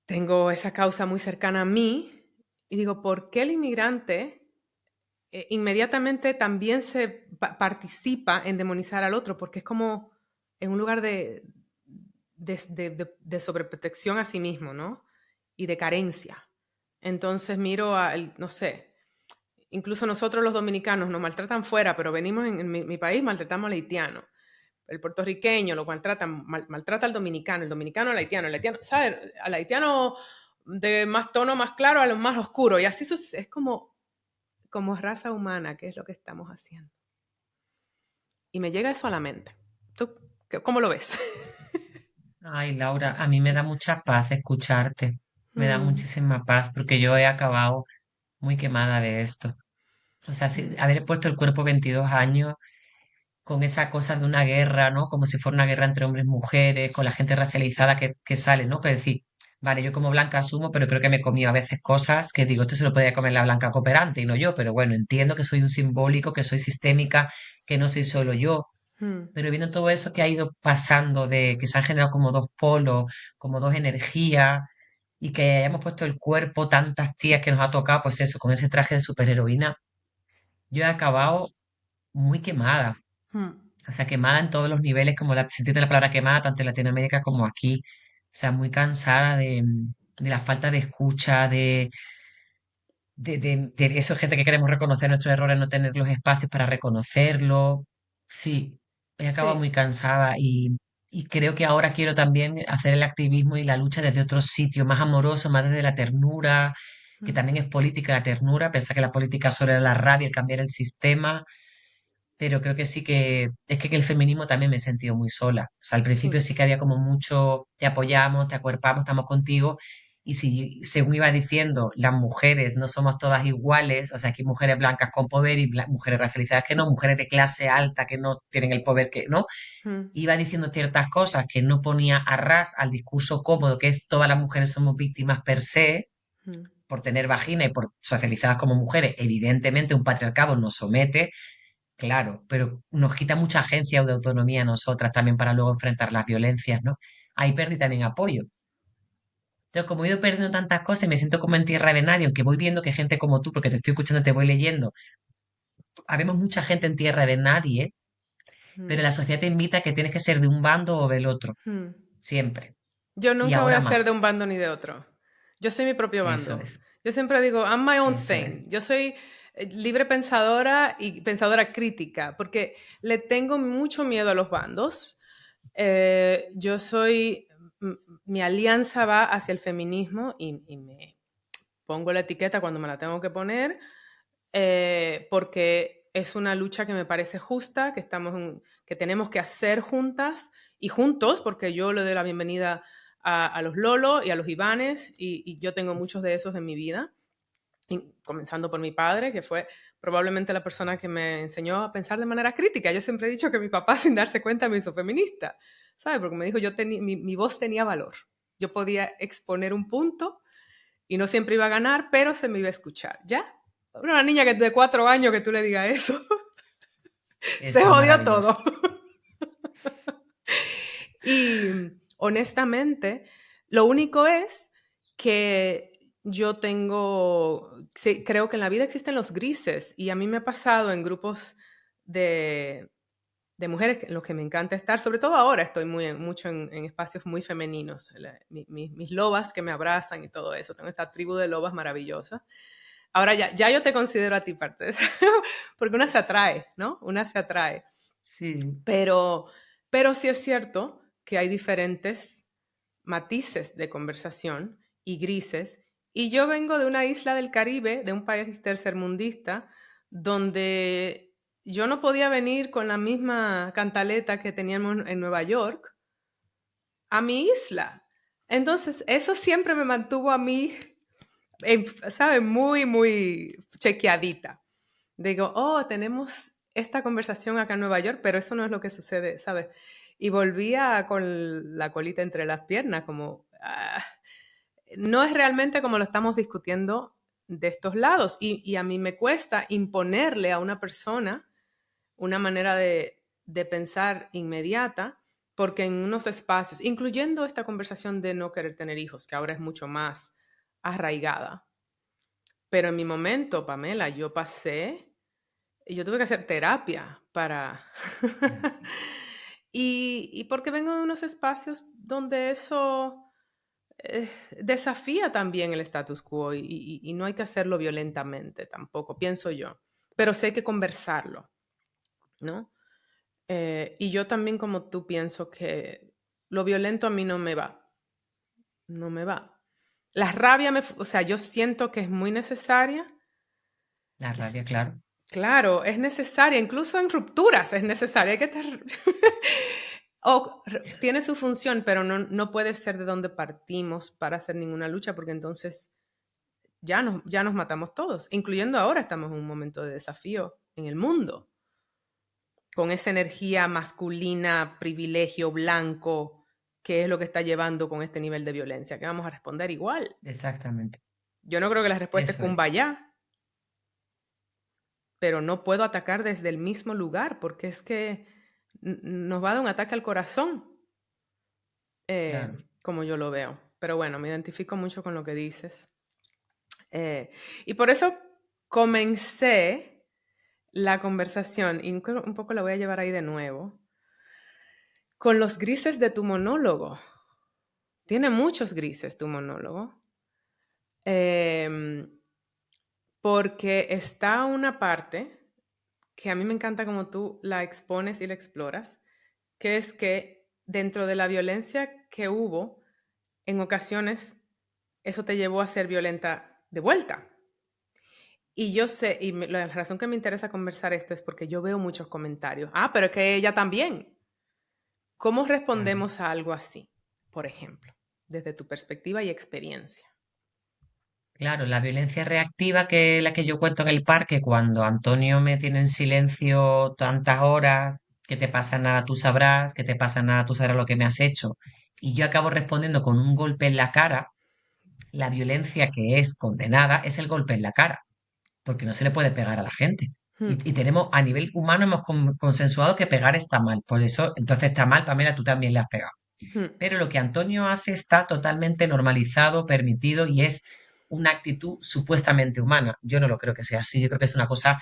Speaker 1: tengo esa causa muy cercana a mí y digo, ¿por qué el inmigrante inmediatamente también se participa en demonizar al otro? Porque es como en un lugar de sobreprotección a sí mismo, ¿no? Y de carencia. Entonces miro no sé, incluso nosotros los dominicanos nos maltratan fuera, pero venimos en mi país, maltratamos al haitiano. El puertorriqueño lo maltratan, maltrata al dominicano, el dominicano al haitiano, el haitiano, ¿sabes? Al haitiano de más tono más claro a lo más oscuro. Y así es como raza humana, ¿qué es lo que estamos haciendo? Y me llega eso a la mente. ¿Tú ¿Cómo lo ves?
Speaker 2: Ay, Laura, a mí me da mucha paz escucharte. Me da
Speaker 1: Mm,
Speaker 2: muchísima paz porque yo he acabado muy quemada de esto. O sea,
Speaker 1: mm,
Speaker 2: haber puesto el cuerpo 22 años con esa cosa de una guerra, ¿no? Como si fuera una guerra entre hombres y mujeres, con la gente racializada que sale, ¿no? Que decir, vale, yo como blanca asumo, pero creo que me he comido a veces cosas que digo, esto se lo podría comer la blanca cooperante y no yo, pero bueno, entiendo que soy un simbólico, que soy sistémica, que no soy solo yo,
Speaker 1: mm,
Speaker 2: pero viendo todo eso que ha ido pasando, de que se han generado como dos polos, como dos energías, y que hayamos puesto el cuerpo tantas tías que nos ha tocado, pues eso, con ese traje de superheroína, yo he acabado muy quemada.
Speaker 1: mm.
Speaker 2: O sea, quemada en todos los niveles, como se entiende la palabra quemada, tanto en Latinoamérica como aquí. O sea, muy cansada de la falta de escucha, de eso, gente que queremos reconocer nuestros errores, no tener los espacios para reconocerlo. Sí, he acabado
Speaker 1: Sí.
Speaker 2: muy cansada y creo que ahora quiero también hacer el activismo y la lucha desde otro sitio, más amoroso, más desde la ternura, que
Speaker 1: Mm,
Speaker 2: también es política la ternura, pensar que la política solo era la rabia, el cambiar el sistema, pero creo que sí que es que el feminismo también me he sentido muy sola. O sea, al principio
Speaker 1: sí.
Speaker 2: sí que había como mucho, te apoyamos, te acuerpamos, estamos contigo. Y si, según iba diciendo, las mujeres no somos todas iguales, o sea, aquí hay mujeres blancas con poder y mujeres racializadas que no, mujeres de clase alta que no tienen el poder que no,
Speaker 1: Mm,
Speaker 2: iba diciendo ciertas cosas que no ponía a ras al discurso cómodo, que es todas las mujeres somos víctimas per se,
Speaker 1: mm,
Speaker 2: por tener vagina y por socializadas como mujeres. Evidentemente, un patriarcado nos somete. Claro, pero nos quita mucha agencia o de autonomía a nosotras también para luego enfrentar las violencias, ¿no? Ahí perdí también apoyo. Entonces, como he ido perdiendo tantas cosas y me siento como en tierra de nadie, aunque voy viendo que gente como tú, porque te estoy escuchando, te voy leyendo, habemos mucha gente en tierra de nadie, pero
Speaker 1: mm,
Speaker 2: la sociedad te invita a que tienes que ser de un bando o del otro,
Speaker 1: mm.
Speaker 2: siempre.
Speaker 1: Yo
Speaker 2: Y
Speaker 1: nunca voy
Speaker 2: ahora
Speaker 1: a ser de
Speaker 2: más.
Speaker 1: un bando ni de otro. Yo soy mi propio
Speaker 2: Eso
Speaker 1: bando.
Speaker 2: es,
Speaker 1: Yo siempre digo, I'm my own
Speaker 2: eso
Speaker 1: thing.
Speaker 2: es.
Speaker 1: Yo soy libre pensadora y pensadora crítica, porque le tengo mucho miedo a los bandos. Yo soy, mi alianza va hacia el feminismo y me pongo la etiqueta cuando me la tengo que poner, porque es una lucha que me parece justa, que tenemos que hacer juntas y juntos, porque yo le doy la bienvenida a los Lolo y a los Ivanes, y yo tengo muchos de esos en mi vida, comenzando por mi padre, que fue probablemente la persona que me enseñó a pensar de manera crítica. Yo siempre he dicho que mi papá, sin darse cuenta, me hizo feminista, ¿sabes? Porque me dijo, mi voz tenía valor. Yo podía exponer un punto y no siempre iba a ganar, pero se me iba a escuchar, ¿ya? Una niña que de 4 años que tú le digas eso, se
Speaker 2: Eso es
Speaker 1: jodió
Speaker 2: maravilloso.
Speaker 1: todo. Y honestamente, lo único es que yo tengo, sí, creo que en la vida existen los grises y a mí me ha pasado en grupos de, de mujeres en los que me encanta estar, sobre todo ahora estoy mucho en espacios muy femeninos, mis lobas que me abrazan y todo eso, tengo esta tribu de lobas maravillosas. Ahora ya yo te considero a ti parte de eso, porque una se atrae, ¿no? Una se atrae.
Speaker 2: Sí,
Speaker 1: Pero, pero sí es cierto que hay diferentes matices de conversación y grises. Y yo vengo de una isla del Caribe, de un país tercermundista, donde yo no podía venir con la misma cantaleta que teníamos en Nueva York a mi isla. Entonces, eso siempre me mantuvo a mí, ¿sabes? Muy, muy chequeadita. Digo, oh, tenemos esta conversación acá en Nueva York, pero eso no es lo que sucede, ¿sabes? Y volvía con la colita entre las piernas, como, no es realmente como lo estamos discutiendo de estos lados. Y a mí me cuesta imponerle a una persona una manera de pensar inmediata, porque en unos espacios, incluyendo esta conversación de no querer tener hijos, que ahora es mucho más arraigada, pero en mi momento, Pamela, yo tuve que hacer terapia para...
Speaker 2: ya.
Speaker 1: y porque vengo de unos espacios donde eso desafía también el status quo y no hay que hacerlo violentamente tampoco, pienso yo. Pero sí hay que conversarlo, ¿no? Y yo también, como tú, pienso que lo violento a mí no me va, no me va. La rabia, o sea, yo siento que es muy necesaria.
Speaker 2: La rabia, claro.
Speaker 1: Claro, es necesaria, incluso en rupturas es necesaria. Hay que estar... Tiene su función, pero no puede ser de donde partimos para hacer ninguna lucha, porque entonces ya nos matamos todos, incluyendo ahora estamos en un momento de desafío en el mundo, con esa energía masculina, privilegio blanco, que es lo que está llevando con este nivel de violencia, que vamos a responder igual.
Speaker 2: Exactamente.
Speaker 1: Yo no creo que la respuesta es
Speaker 2: Eso es.
Speaker 1: kumbaya, pero no puedo atacar desde el mismo lugar, porque es que nos va a dar un ataque al corazón,
Speaker 2: Claro.
Speaker 1: como yo lo veo. Pero bueno, me identifico mucho con lo que dices. Y por eso comencé la conversación, y un poco la voy a llevar ahí de nuevo, con los grises de tu monólogo. Tiene muchos grises tu monólogo. Porque está una parte que a mí me encanta como tú la expones y la exploras, que es que dentro de la violencia que hubo, en ocasiones eso te llevó a ser violenta de vuelta. Y yo sé, la razón que me interesa conversar esto es porque yo veo muchos comentarios. Ah, pero es que ella también. ¿Cómo
Speaker 2: Claro.
Speaker 1: respondemos a algo así, por ejemplo, desde tu perspectiva y experiencia?
Speaker 2: Claro, la violencia reactiva, que es la que yo cuento en el parque, cuando Antonio me tiene en silencio tantas horas, que te pasa nada, tú sabrás, que te pasa nada, tú sabrás lo que me has hecho, y yo acabo respondiendo con un golpe en la cara. La violencia que es condenada es el golpe en la cara, porque no se le puede pegar a la gente.
Speaker 1: Hmm,
Speaker 2: Y tenemos, a nivel humano, hemos consensuado que pegar está mal. Por eso, entonces está mal, Pamela, tú también le has pegado.
Speaker 1: hmm,
Speaker 2: Pero lo que Antonio hace está totalmente normalizado, permitido y es una actitud supuestamente humana. Yo no lo creo que sea así. Yo creo que es una cosa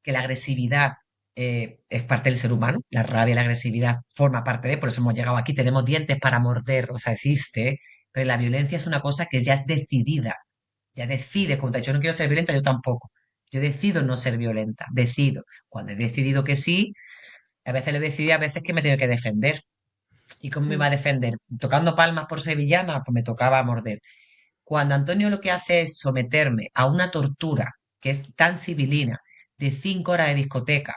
Speaker 2: que la agresividad es parte del ser humano. La rabia y la agresividad forma parte de, por eso hemos llegado aquí. Tenemos dientes para morder, o sea, existe. Pero la violencia es una cosa que ya es decidida. Ya decides, como te he dicho, yo no quiero ser violenta, yo tampoco. Yo decido no ser violenta, decido. Cuando he decidido que sí, a veces lo he decidido, a veces que me tengo que defender. ¿Y cómo me
Speaker 1: hmm,
Speaker 2: iba a defender? ¿Tocando palmas por sevillana? Pues me tocaba morder. Cuando Antonio lo que hace es someterme a una tortura que es tan civilina, de 5 horas de discoteca,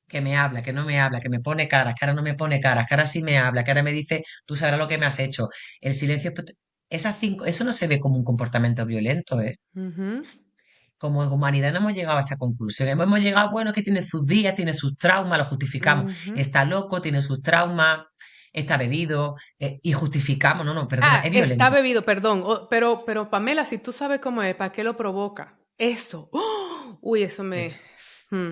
Speaker 2: que me habla, que no me habla, que me pone caras, que ahora no me pone caras, que ahora sí me habla, que ahora me dice, tú sabrás lo que me has hecho. El silencio, eso no se ve como un comportamiento violento, ¿eh?
Speaker 1: ujú,
Speaker 2: Como humanidad no hemos llegado a esa conclusión. Hemos llegado, bueno, que tiene sus días, tiene sus traumas, lo justificamos.
Speaker 1: ujú.
Speaker 2: Está loco, tiene sus traumas, está bebido, y justificamos. No, no, perdona,
Speaker 1: Ah,
Speaker 2: es
Speaker 1: está
Speaker 2: violento.
Speaker 1: bebido, perdón. Pero Pamela, si tú sabes cómo es, ¿para qué lo provoca? Eso. ¡Oh! Uy, eso me...
Speaker 2: Eso.
Speaker 1: Hmm.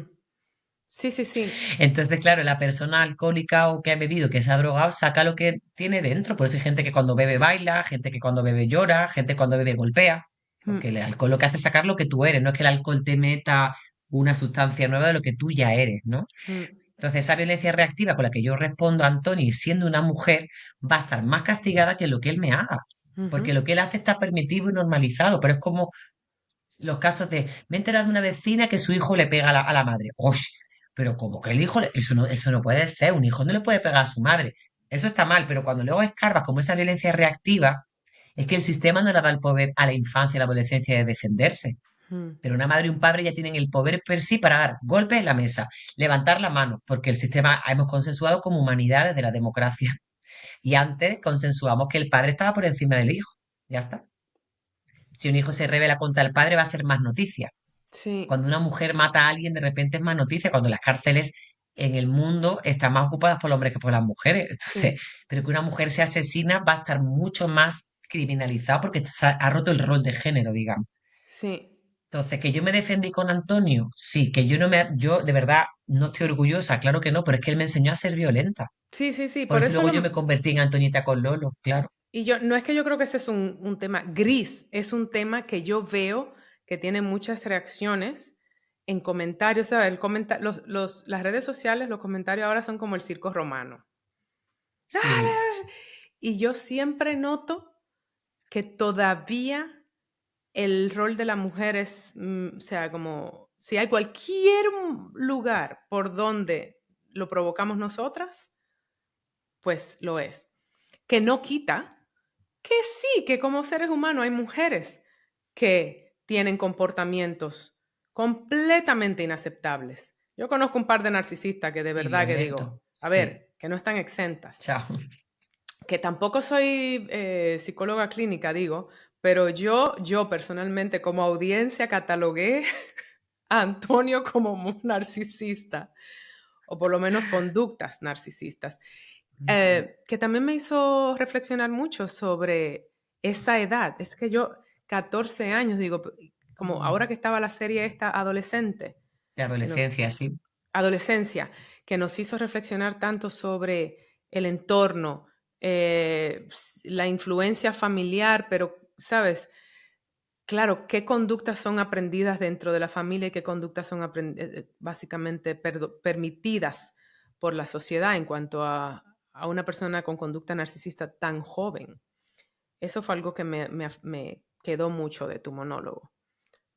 Speaker 1: Sí, sí, sí.
Speaker 2: Entonces, claro, la persona alcohólica o que ha bebido, que se ha drogado, saca lo que tiene dentro. Por eso hay gente que cuando bebe baila, gente que cuando bebe llora, gente que cuando bebe golpea.
Speaker 1: Hmm,
Speaker 2: Porque el alcohol lo que hace es sacar lo que tú eres, no es que el alcohol te meta una sustancia nueva de lo que tú ya eres, ¿no?
Speaker 1: hmm,
Speaker 2: Entonces, esa violencia reactiva con la que yo respondo a Anthony siendo una mujer va a estar más castigada que lo que él me haga. Porque
Speaker 1: ujú,
Speaker 2: lo que él hace está permitido y normalizado, pero es como los casos de, me he enterado de una vecina que su hijo le pega a la madre. ¡Osh! Pero como que el hijo, eso no puede ser, un hijo no le puede pegar a su madre. Eso está mal, pero cuando luego escarbas como esa violencia reactiva, es que el sistema no le da el poder a la infancia y la adolescencia de defenderse.
Speaker 1: hmm.
Speaker 2: Pero una madre y un padre ya tienen el poder per sí para dar golpes en la mesa, levantar la mano, porque el sistema hemos consensuado como humanidad desde la democracia. Y antes consensuamos que el padre estaba por encima del hijo. Ya está. Si un hijo se revela contra el padre va a ser más noticia.
Speaker 1: Sí,
Speaker 2: Cuando una mujer mata a alguien, de repente es más noticia. Cuando las cárceles en el mundo están más ocupadas por los hombres que por las mujeres.
Speaker 1: sí,
Speaker 2: Entonces, pero que una mujer se asesina va a estar mucho más criminalizado porque ha roto el rol de género, digamos.
Speaker 1: sí.
Speaker 2: Entonces, que yo me defendí con Antonio, sí, que yo de verdad no estoy orgullosa, claro que no, pero es que él me enseñó a ser violenta.
Speaker 1: Sí, sí, sí.
Speaker 2: Por
Speaker 1: Por
Speaker 2: eso
Speaker 1: eso
Speaker 2: luego
Speaker 1: lo...
Speaker 2: yo me convertí en Antoñita con Lolo, claro.
Speaker 1: Y yo, no es que yo creo que ese es un tema gris, es un tema que yo veo que tiene muchas reacciones en comentarios. O sea, las redes sociales, los comentarios ahora son como el circo romano.
Speaker 2: Sí,
Speaker 1: Y yo siempre noto que todavía el rol de la mujer es, o sea, como si hay cualquier lugar por donde lo provocamos nosotras, pues lo es. Que no quita que sí, que como seres humanos hay mujeres que tienen comportamientos completamente inaceptables. Yo conozco un par de narcisistas que de
Speaker 2: y
Speaker 1: verdad que
Speaker 2: violento,
Speaker 1: digo, a
Speaker 2: sí.
Speaker 1: ver, que no están exentas.
Speaker 2: Chao.
Speaker 1: Que tampoco soy psicóloga clínica, digo, pero yo personalmente como audiencia catalogué a Antonio como un narcisista, o por lo menos conductas narcisistas,
Speaker 2: Ujú,
Speaker 1: que también me hizo reflexionar mucho sobre esa edad. Es que yo, 14 años, digo, como ahora
Speaker 2: ujú.
Speaker 1: que estaba la serie esta adolescente,
Speaker 2: De
Speaker 1: que nos,
Speaker 2: adolescencia, sí.
Speaker 1: adolescencia, que nos hizo reflexionar tanto sobre el entorno, la influencia familiar, pero, ¿sabes? Claro, qué conductas son aprendidas dentro de la familia y qué conductas son básicamente permitidas por la sociedad en cuanto a una persona con conducta narcisista tan joven. Eso fue algo que me quedó mucho de tu monólogo,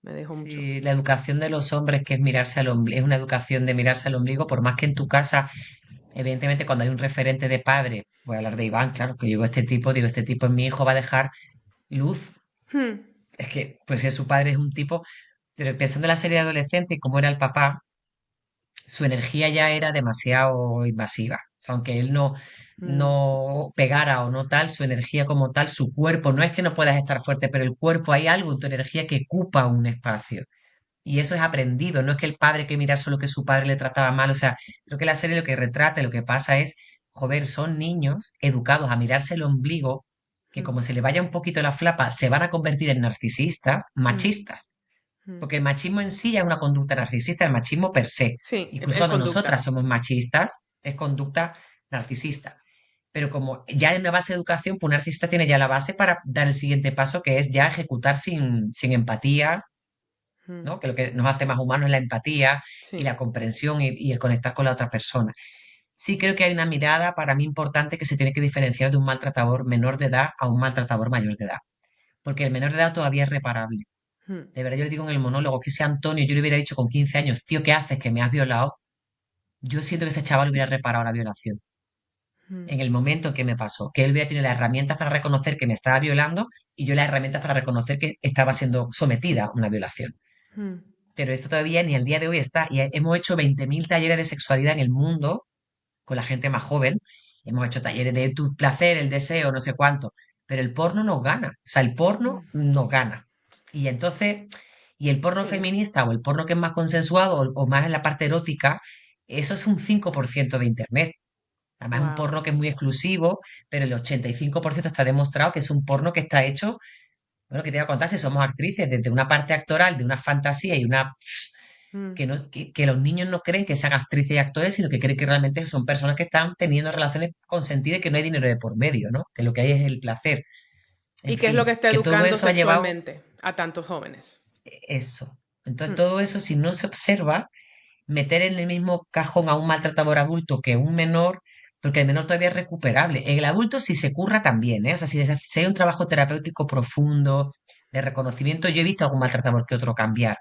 Speaker 1: me dejó mucho.
Speaker 2: Sí, la educación de los hombres, que es mirarse al ombligo, es una educación de mirarse al ombligo, por más que en tu casa, evidentemente, cuando hay un referente de padre, voy a hablar de Iván, claro, que yo digo, este tipo es mi hijo, va a dejar luz.
Speaker 1: Hmm,
Speaker 2: Es que, pues si su padre es un tipo, pero pensando en la serie de adolescente y cómo era el papá, su energía ya era demasiado invasiva. O sea, aunque él
Speaker 1: hmm,
Speaker 2: no pegara o no tal, su energía como tal, su cuerpo, no es que no puedas estar fuerte, pero el cuerpo, hay algo en tu energía que ocupa un espacio. Y eso es aprendido, no es que el padre que mira solo que su padre le trataba mal, o sea, creo que la serie lo que retrata, y lo que pasa es, joder, son niños educados a mirarse el ombligo, que
Speaker 1: hmm,
Speaker 2: como se le vaya un poquito la flapa, se van a convertir en narcisistas,
Speaker 1: hmm,
Speaker 2: machistas,
Speaker 1: hmm.
Speaker 2: porque el machismo en sí ya es una conducta narcisista, el machismo per se.
Speaker 1: Sí,
Speaker 2: Incluso
Speaker 1: es
Speaker 2: cuando
Speaker 1: conducta.
Speaker 2: nosotras somos machistas, es conducta narcisista. Pero como ya en una base de educación, pues un narcisista tiene ya la base para dar el siguiente paso, que es ya ejecutar sin empatía,
Speaker 1: Hmm,
Speaker 2: ¿no? Que lo que nos hace más humanos es la empatía y
Speaker 1: sí.
Speaker 2: la comprensión y el conectar con la otra persona. Sí creo que hay una mirada para mí importante que se tiene que diferenciar de un maltratador menor de edad a un maltratador mayor de edad, porque el menor de edad todavía es reparable.
Speaker 1: Hmm,
Speaker 2: De verdad, yo le digo en el monólogo que ese Antonio, yo le hubiera dicho con 15 años, tío, ¿qué haces? Que me has violado. Yo siento que ese chaval hubiera reparado la violación
Speaker 1: hmm,
Speaker 2: en el momento en que me pasó, que él hubiera tenido las herramientas para reconocer que me estaba violando y yo las herramientas para reconocer que estaba siendo sometida a una violación.
Speaker 1: hmm,
Speaker 2: Pero eso todavía ni al día de hoy está. Y hemos hecho 20.000 talleres de sexualidad en el mundo con la gente más joven. Hemos hecho talleres de tu placer, el deseo, no sé cuánto. Pero el porno nos gana. O sea, el porno
Speaker 1: hmm.
Speaker 2: nos gana. Y entonces, y el porno
Speaker 1: Sí,
Speaker 2: feminista o el porno que es más consensuado o más en la parte erótica, eso es un 5% de Internet. Además, es un
Speaker 1: wow.
Speaker 2: porno que es muy exclusivo, pero el 85% está demostrado que es un porno que está hecho, bueno, que te voy a contar, si somos actrices, desde una parte actoral, de una fantasía y una
Speaker 1: Hmm.
Speaker 2: que, no, que los niños no creen que sean actrices y actores, sino que creen que realmente son personas que están teniendo relaciones consentidas y que no hay dinero de por medio, ¿no? Que lo que hay es el placer. En
Speaker 1: ¿Y qué es lo que
Speaker 2: fin,
Speaker 1: está
Speaker 2: que todo
Speaker 1: educando
Speaker 2: eso ha llevado
Speaker 1: sexualmente a tantos jóvenes?
Speaker 2: eso. Entonces,
Speaker 1: Hmm,
Speaker 2: todo eso, si no se observa, meter en el mismo cajón a un maltratador adulto que un menor, porque el menor todavía es recuperable. En el adulto si se curra también, ¿eh? O sea, si hay un trabajo terapéutico profundo, de reconocimiento, yo he visto a algún maltratador que otro cambiar,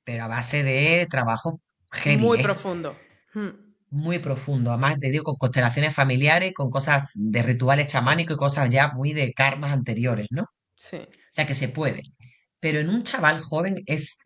Speaker 2: pero a base de trabajo heavy,
Speaker 1: muy
Speaker 2: ¿eh?
Speaker 1: profundo. Hmm,
Speaker 2: Muy profundo, además te digo, con constelaciones familiares, con cosas de rituales chamánicos y cosas ya muy de karmas anteriores, ¿no? O
Speaker 1: sí.
Speaker 2: sea que se puede. Pero en un chaval joven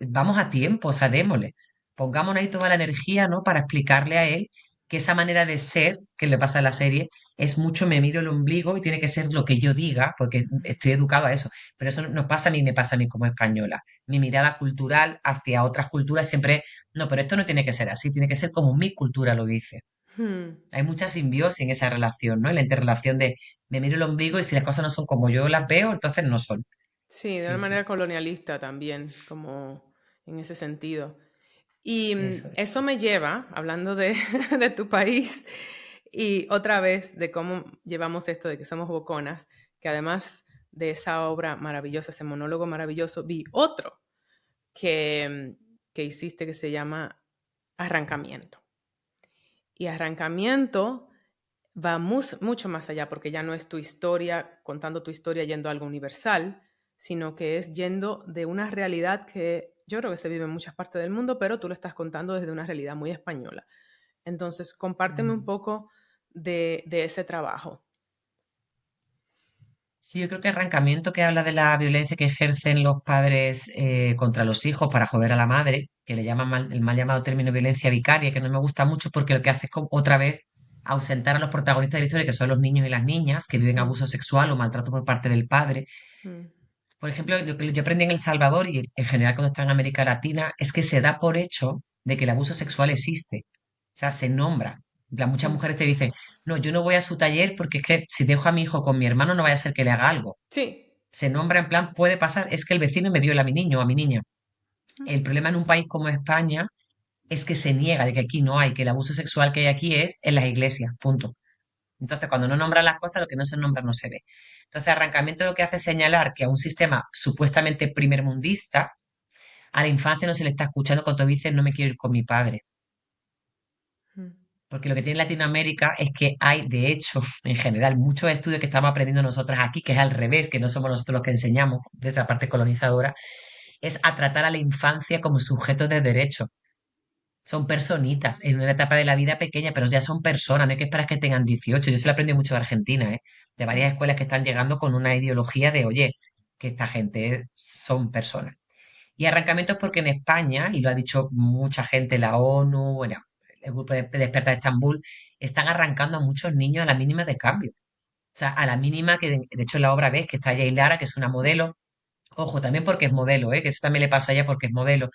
Speaker 2: vamos a tiempo, o sea, démosle. Pongámonos ahí toda la energía, ¿no? Para explicarle a él que esa manera de ser que le pasa en la serie es mucho me miro el ombligo y tiene que ser lo que yo diga, porque estoy educado a eso. Pero eso no pasa a mí, me pasa a mí como española. Mi mirada cultural hacia otras culturas siempre, no, pero esto no tiene que ser así, tiene que ser como mi cultura lo dice.
Speaker 1: Hmm,
Speaker 2: Hay mucha simbiosis en esa relación, ¿no? En la interrelación de me miro el ombligo y si las cosas no son como yo las veo, entonces no son.
Speaker 1: sí, de
Speaker 2: Sí,
Speaker 1: una manera
Speaker 2: sí,
Speaker 1: colonialista también, como en ese sentido. Y
Speaker 2: eso es.
Speaker 1: eso me lleva, hablando de, de tu país, y otra vez de cómo llevamos esto de que somos boconas, que además de esa obra maravillosa, ese monólogo maravilloso, vi otro que hiciste que se llama Arrancamiento. Y Arrancamiento va mucho más allá porque ya no es tu historia, contando tu historia yendo a algo universal, sino que es yendo de una realidad que yo creo que se vive en muchas partes del mundo, pero tú lo estás contando desde una realidad muy española. Entonces, compárteme un
Speaker 2: Mm.
Speaker 1: poco de ese trabajo.
Speaker 2: Sí, yo creo que arrancamiento que habla de la violencia que ejercen los padres contra los hijos para joder a la madre, que le llaman el mal llamado término violencia vicaria, que no me gusta mucho porque lo que hace es otra vez. ausentar a los protagonistas de la historia, que son los niños y las niñas, que viven
Speaker 1: Mm,
Speaker 2: abuso sexual o maltrato por parte del padre.
Speaker 1: mm,
Speaker 2: Por ejemplo, lo que yo aprendí en El Salvador y en general cuando está en América Latina es que se da por hecho de que el abuso sexual existe. O sea, se nombra. En plan, muchas
Speaker 1: mm.
Speaker 2: mujeres te dicen, no, yo no voy a su taller porque es que si dejo a mi hijo con mi hermano no vaya a ser que le haga algo.
Speaker 1: Sí.
Speaker 2: Se nombra en plan, puede pasar, es que el vecino me viola a mi niño o a mi niña.
Speaker 1: Mm,
Speaker 2: El problema en un país como España es que se niega de que aquí no hay, que el abuso sexual que hay aquí es en las iglesias, punto. Entonces, cuando no nombran las cosas, lo que no se nombra no se ve. Entonces, arrancamiento lo que hace es señalar que a un sistema supuestamente primermundista, a la infancia no se le está escuchando cuando dice no me quiero ir con mi padre.
Speaker 1: mm,
Speaker 2: Porque lo que tiene Latinoamérica es que hay, de hecho, en general, muchos estudios que estamos aprendiendo nosotras aquí, que es al revés, que no somos nosotros los que enseñamos desde la parte colonizadora, es a tratar a la infancia como sujetos de derecho. Son personitas en una etapa de la vida pequeña, pero ya son personas, no hay que esperar que tengan 18. Yo se lo aprendí mucho de Argentina, ¿eh? De
Speaker 1: mm,
Speaker 2: varias escuelas que están llegando con una ideología de, oye, que esta gente son personas. Y arrancamientos porque en España, y lo ha dicho mucha gente, la ONU, bueno, el grupo de Despertar de Estambul, están arrancando a muchos niños a la mínima de cambio. O sea, a la mínima que, de hecho, en la obra ves que está Jay Lara, que es una modelo. Ojo, también porque es modelo, ¿eh? Que eso también le pasó a ella porque es modelo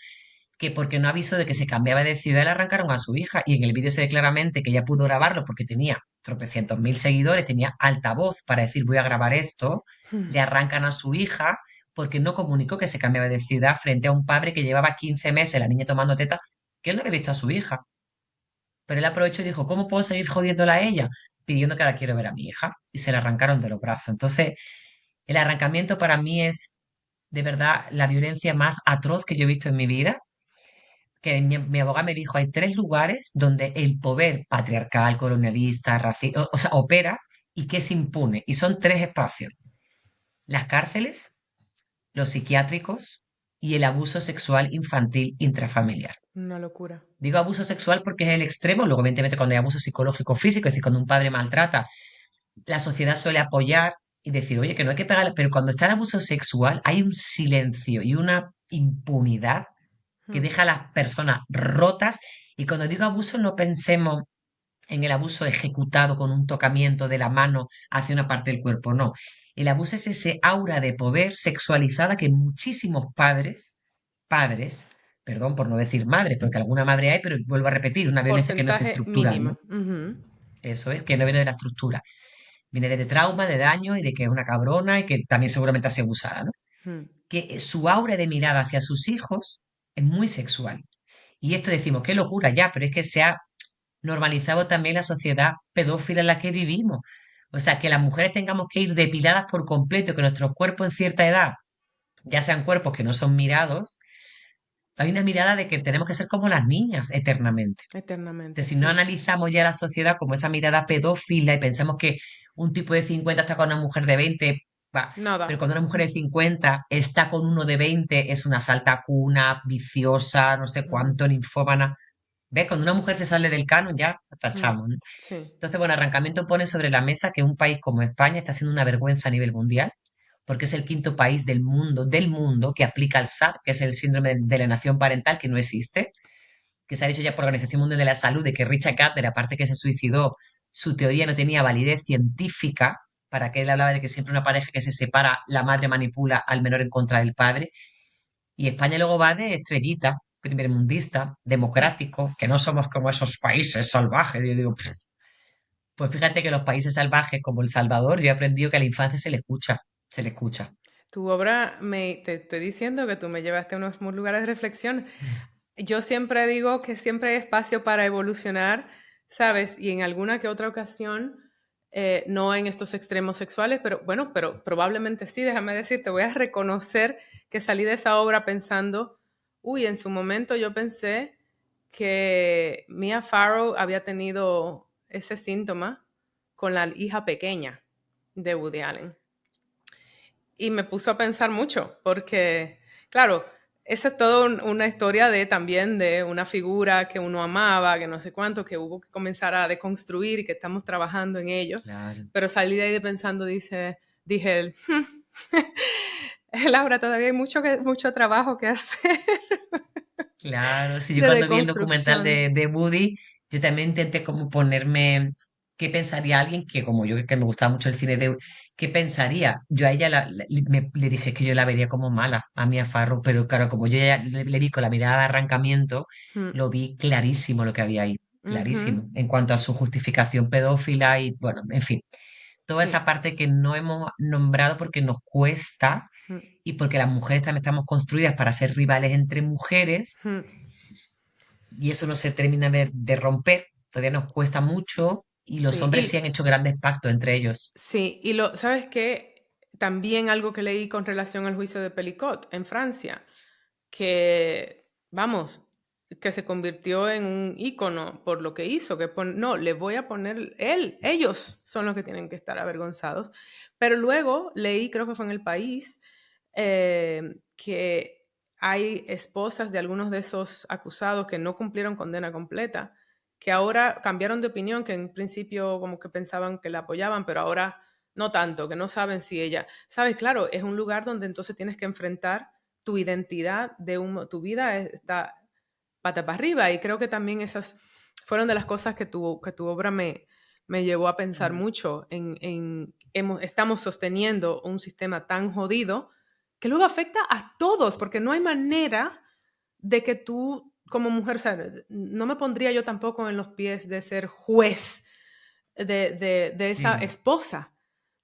Speaker 2: que porque no avisó de que se cambiaba de ciudad le arrancaron a su hija. Y en el vídeo se ve claramente que ella pudo grabarlo porque tenía tropecientos mil seguidores, tenía altavoz para decir voy a grabar esto.
Speaker 1: mm.
Speaker 2: Le arrancan a su hija porque no comunicó que se cambiaba de ciudad frente a un padre que llevaba 15 meses, la niña tomando teta, que él no había visto a su hija. Pero él aprovechó y dijo, ¿cómo puedo seguir jodiéndola a ella? Pidiendo que ahora quiero ver a mi hija. Y se la arrancaron de los brazos. Entonces, el arrancamiento para mí es de verdad la violencia más atroz que yo he visto en mi vida que mi abogada me dijo, hay tres lugares donde el poder patriarcal, colonialista, racista, o sea, opera y que es impune. Y son tres espacios. Las cárceles, los psiquiátricos y el abuso sexual infantil intrafamiliar.
Speaker 1: Una locura.
Speaker 2: Digo abuso sexual porque es el extremo, luego evidentemente cuando hay abuso psicológico físico, es decir, cuando un padre maltrata, la sociedad suele apoyar y decir, oye, que no hay que pegarle, pero cuando está el abuso sexual hay un silencio y una impunidad que
Speaker 1: Mm,
Speaker 2: deja a las personas rotas. Y cuando digo abuso, no pensemos en el abuso ejecutado con un tocamiento de la mano hacia una parte del cuerpo, no. El abuso es ese aura de poder sexualizada que muchísimos padres, perdón por no decir madres, porque alguna madre hay, pero vuelvo a repetir, una violencia que no es
Speaker 1: porcentaje
Speaker 2: estructural, ¿no?
Speaker 1: mínimo. Ujú,
Speaker 2: Eso es, que no viene de la estructura. Viene de trauma, de daño y de que es una cabrona y que también seguramente ha sido abusada, ¿no?
Speaker 1: mm.
Speaker 2: Que su aura de mirada hacia sus hijos es muy sexual. Y esto decimos, qué locura ya, pero es que se ha normalizado también la sociedad pedófila en la que vivimos. O sea, que las mujeres tengamos que ir depiladas por completo, que nuestros cuerpos en cierta edad, ya sean cuerpos que no son mirados, hay una mirada de que tenemos que ser como las niñas eternamente.
Speaker 1: Eternamente,
Speaker 2: Entonces, si no
Speaker 1: sí.
Speaker 2: analizamos ya la sociedad como esa mirada pedófila y pensamos que un tipo de 50 está con una mujer de 20, va, pero
Speaker 1: Nada.
Speaker 2: cuando una mujer de 50 está con uno de 20 es una saltacuna, viciosa, no sé
Speaker 1: Mm,
Speaker 2: cuánto, ninfómana. ¿Ves? Cuando una mujer se sale del canon ya la
Speaker 1: mm.
Speaker 2: tachamos, ¿no?
Speaker 1: Sí.
Speaker 2: Entonces, bueno, Arrancamiento pone sobre la mesa que un país como España está siendo una vergüenza a nivel mundial, porque es el quinto país del mundo que aplica el SAP, que es el síndrome de alienación parental, que no existe, que se ha dicho ya por la Organización Mundial de la Salud, de que Richard Gardner, aparte que se suicidó, su teoría no tenía validez científica, para que él hablaba de que siempre una pareja que se separa, la madre manipula al menor en contra del padre, y España luego va de estrellita, primermundista,
Speaker 1: Mm.
Speaker 2: democrático, que no somos como esos países salvajes. Yo digo, "Pff". Pues fíjate que los países salvajes como El Salvador, yo he aprendido que a la infancia se le escucha, se le escucha.
Speaker 1: Tu obra, te estoy diciendo que tú me llevaste a unos lugares de reflexión. Yo siempre digo que siempre hay espacio para evolucionar, ¿sabes? Y en alguna que otra ocasión, no en estos extremos sexuales, pero bueno, pero probablemente sí, déjame decirte, voy a reconocer que salí de esa obra pensando, uy, en su momento yo pensé que Mia Farrow había tenido ese síntoma con la hija pequeña de Woody Allen. Y me puso a pensar mucho, porque, claro, esa es toda una historia de también de una figura que uno amaba, que no sé cuánto, que hubo que comenzar a deconstruir y que estamos trabajando en ello.
Speaker 2: Claro,
Speaker 1: Pero salí de ahí de pensando, dije él, Laura, todavía hay mucho trabajo que hacer
Speaker 2: claro. Sí, yo
Speaker 1: de
Speaker 2: cuando vi el documental
Speaker 1: deconstrucción.
Speaker 2: de Woody, yo también intenté como ponerme, ¿qué pensaría alguien que, como yo, que me gustaba mucho el cine de... ¿Qué pensaría? Yo a ella le dije que yo la vería como mala, a Mia Farrow, pero claro, como yo ya le vi con la mirada de arrancamiento,
Speaker 1: Mm,
Speaker 2: lo vi clarísimo lo que había ahí,
Speaker 1: ujú,
Speaker 2: clarísimo, en cuanto a su justificación pedófila y, bueno, en fin, toda esa
Speaker 1: sí.
Speaker 2: parte que no hemos nombrado porque nos cuesta
Speaker 1: Mm,
Speaker 2: y porque las mujeres también estamos construidas para ser rivales entre mujeres
Speaker 1: mm,
Speaker 2: y eso no se termina de romper, todavía nos cuesta mucho y los
Speaker 1: sí.
Speaker 2: hombres sí han hecho grandes pactos entre ellos.
Speaker 1: Sí, y ¿sabes qué? También algo que leí con relación al juicio de Pelicot en Francia, que, vamos, que se convirtió en un ícono por lo que hizo, no, le voy a poner ellos son los que tienen que estar avergonzados. Pero luego leí, creo que fue en El País, que hay esposas de algunos de esos acusados que no cumplieron condena completa, que ahora cambiaron de opinión, que en principio como que pensaban que la apoyaban, pero ahora no tanto, que no saben si ella, sabes, claro, es un lugar donde entonces tienes que enfrentar tu identidad tu vida está pata para arriba y creo que también esas fueron de las cosas que tu obra me llevó a pensar
Speaker 2: Mm.
Speaker 1: mucho estamos sosteniendo un sistema tan jodido que luego afecta a todos, porque no hay manera de que tú como mujer, o sea, no me pondría yo tampoco en los pies de ser juez de esa
Speaker 2: Sí,
Speaker 1: esposa,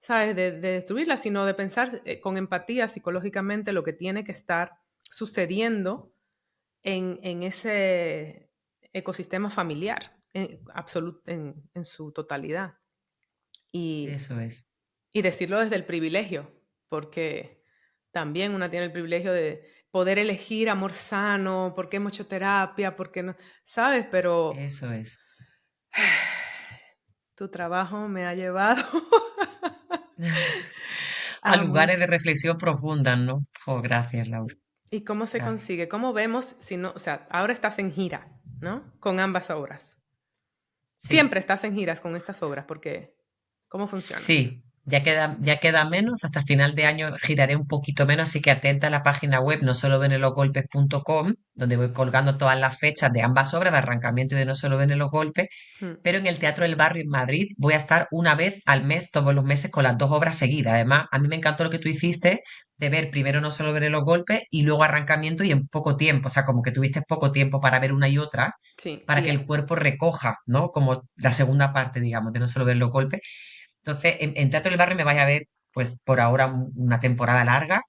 Speaker 1: ¿sabes? De destruirla, sino de pensar con empatía psicológicamente lo que tiene que estar sucediendo en ese ecosistema familiar, en su totalidad. Y,
Speaker 2: eso es.
Speaker 1: y decirlo desde el privilegio, porque también una tiene el privilegio de poder elegir amor sano, porque hemos hecho terapia, porque no, ¿sabes? Pero
Speaker 2: Eso es.
Speaker 1: tu trabajo me ha llevado
Speaker 2: A
Speaker 1: a
Speaker 2: lugares
Speaker 1: mucho.
Speaker 2: de reflexión profunda, ¿no? Oh, gracias, Laura.
Speaker 1: ¿Y cómo se
Speaker 2: Gracias.
Speaker 1: consigue? ¿Cómo vemos si no, o sea, ahora estás en gira, ¿no? Con ambas obras.
Speaker 2: Sí.
Speaker 1: Siempre estás en giras con estas obras, porque ¿cómo funciona?
Speaker 2: Sí, ya queda menos, hasta final de año giraré un poquito menos, así que atenta a la página web no solo golpes.com, donde voy colgando todas las fechas de ambas obras, de arrancamiento y de no solo ven los golpes,
Speaker 1: Mm,
Speaker 2: pero en el Teatro del Barrio en Madrid voy a estar una vez al mes, todos los meses, con las dos obras seguidas. Además, a mí me encantó lo que tú hiciste de ver primero no solo ver los golpes y luego arrancamiento y en poco tiempo, o sea, como que tuviste poco tiempo para ver una y otra,
Speaker 1: sí,
Speaker 2: para que el
Speaker 1: 10.
Speaker 2: cuerpo recoja, ¿no? Como la segunda parte, digamos, de no solo ver los golpes. Entonces, en Teatro del Barrio me vaya a ver, pues por ahora una temporada larga,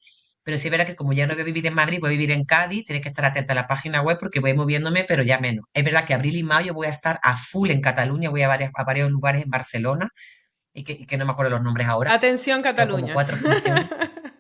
Speaker 2: pero sí es verdad que como ya no voy a vivir en Madrid, voy a vivir en Cádiz, tienes que estar atenta a la página web porque voy moviéndome, pero ya menos. Es verdad que abril y mayo voy a estar a full en Cataluña, voy a varios lugares en Barcelona y que no me acuerdo los nombres ahora,
Speaker 1: Atención,
Speaker 2: tengo como
Speaker 1: Cataluña.
Speaker 2: 4 funciones.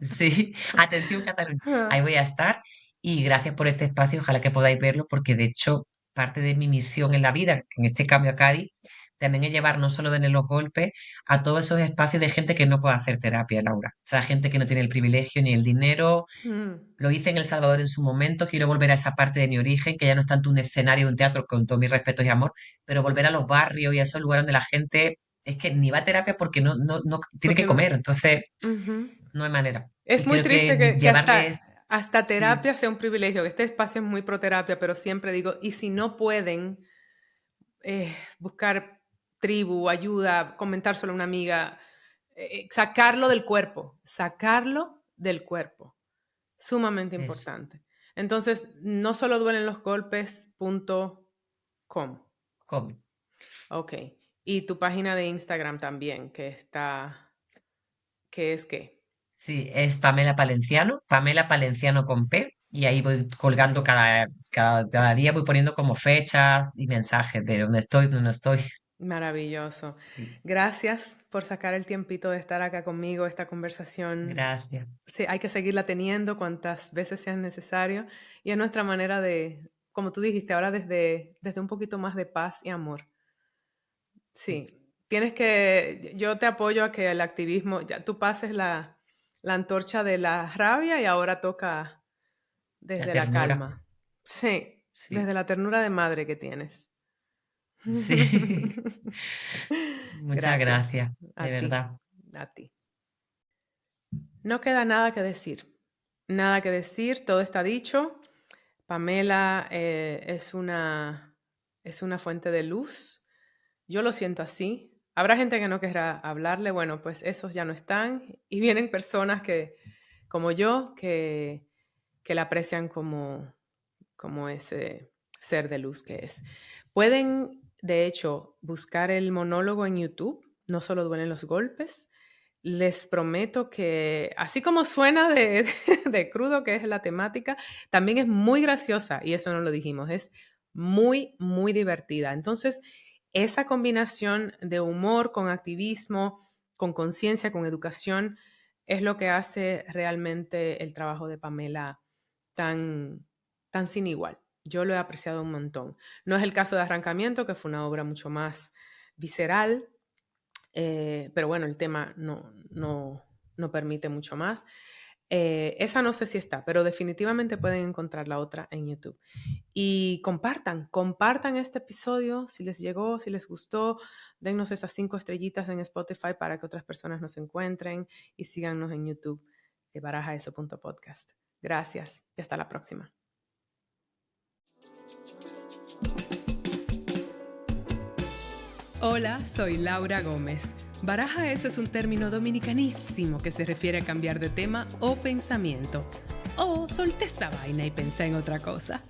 Speaker 2: Sí, atención Cataluña, ahí voy a estar y gracias por este espacio, ojalá que podáis verlo porque de hecho parte de mi misión en la vida, que en este cambio a Cádiz, también es llevar no solo de los golpes a todos esos espacios de gente que no puede hacer terapia, Laura. O sea, gente que no tiene el privilegio ni el dinero.
Speaker 1: Mm,
Speaker 2: Lo hice en El Salvador en su momento, quiero volver a esa parte de mi origen, que ya no es tanto un escenario, un teatro, con todos mis respetos y amor, pero volver a los barrios y a esos lugares donde la gente es que ni va a terapia porque no tiene que
Speaker 1: porque no.
Speaker 2: comer, entonces
Speaker 1: Ujú.
Speaker 2: no hay manera.
Speaker 1: Es
Speaker 2: Y
Speaker 1: muy
Speaker 2: creo que
Speaker 1: triste que
Speaker 2: llevarles,
Speaker 1: hasta
Speaker 2: sí,
Speaker 1: terapia sea un privilegio, que este espacio es muy pro terapia, pero siempre digo, y si no pueden buscar tribu, ayuda, comentárselo a una amiga,
Speaker 2: eso,
Speaker 1: sacarlo del cuerpo, sumamente
Speaker 2: eso,
Speaker 1: importante. Entonces, no solo duelen los golpes.com.
Speaker 2: come.
Speaker 1: Ok. Y tu página de Instagram también, que es qué.
Speaker 2: Sí, es Pamela Palenciano con P, y ahí voy colgando cada día, voy poniendo como fechas y mensajes de dónde estoy, dónde no estoy.
Speaker 1: Maravilloso.
Speaker 2: Sí,
Speaker 1: Gracias por sacar el tiempito de estar acá conmigo, esta conversación.
Speaker 2: gracias.
Speaker 1: Sí, hay que seguirla teniendo cuantas veces sea necesario y es nuestra manera de, como tú dijiste, ahora desde un poquito más de paz y amor.
Speaker 2: Sí,
Speaker 1: Sí, yo te apoyo a que el activismo, ya tú pases la antorcha de la rabia y ahora toca
Speaker 2: la
Speaker 1: desde la
Speaker 2: ternura.
Speaker 1: calma. Sí,
Speaker 2: Sí,
Speaker 1: desde la ternura de madre que tienes.
Speaker 2: sí. Muchas
Speaker 1: Gracias.
Speaker 2: gracias, de
Speaker 1: A ti,
Speaker 2: verdad.
Speaker 1: a ti. No queda nada que decir. Nada que decir, todo está dicho. Pamela es una fuente de luz. Yo lo siento así. Habrá gente que no querrá hablarle, bueno, pues esos ya no están y vienen personas que, como yo, que la aprecian como ese ser de luz que es. Pueden, de hecho, buscar el monólogo en YouTube, No solo duelen los golpes. Les prometo que, así como suena de crudo que es la temática, también es muy graciosa, y eso no lo dijimos, es muy, muy divertida. Entonces, esa combinación de humor con activismo, con conciencia, con educación, es lo que hace realmente el trabajo de Pamela tan, tan sin igual. Yo lo he apreciado un montón. No es el caso de Arrancamiento, que fue una obra mucho más visceral, pero bueno, el tema no permite mucho más. Esa no sé si está, pero definitivamente pueden encontrar la otra en YouTube. Y compartan este episodio si les llegó, si les gustó. Dennos esas 5 estrellitas en Spotify para que otras personas nos encuentren y síganos en YouTube, barajaeso.podcast. Gracias y hasta la próxima. Hola, soy Laura Gómez. Baraja eso es un término dominicanísimo que se refiere a cambiar de tema o pensamiento. O solté esa vaina y pensé en otra cosa.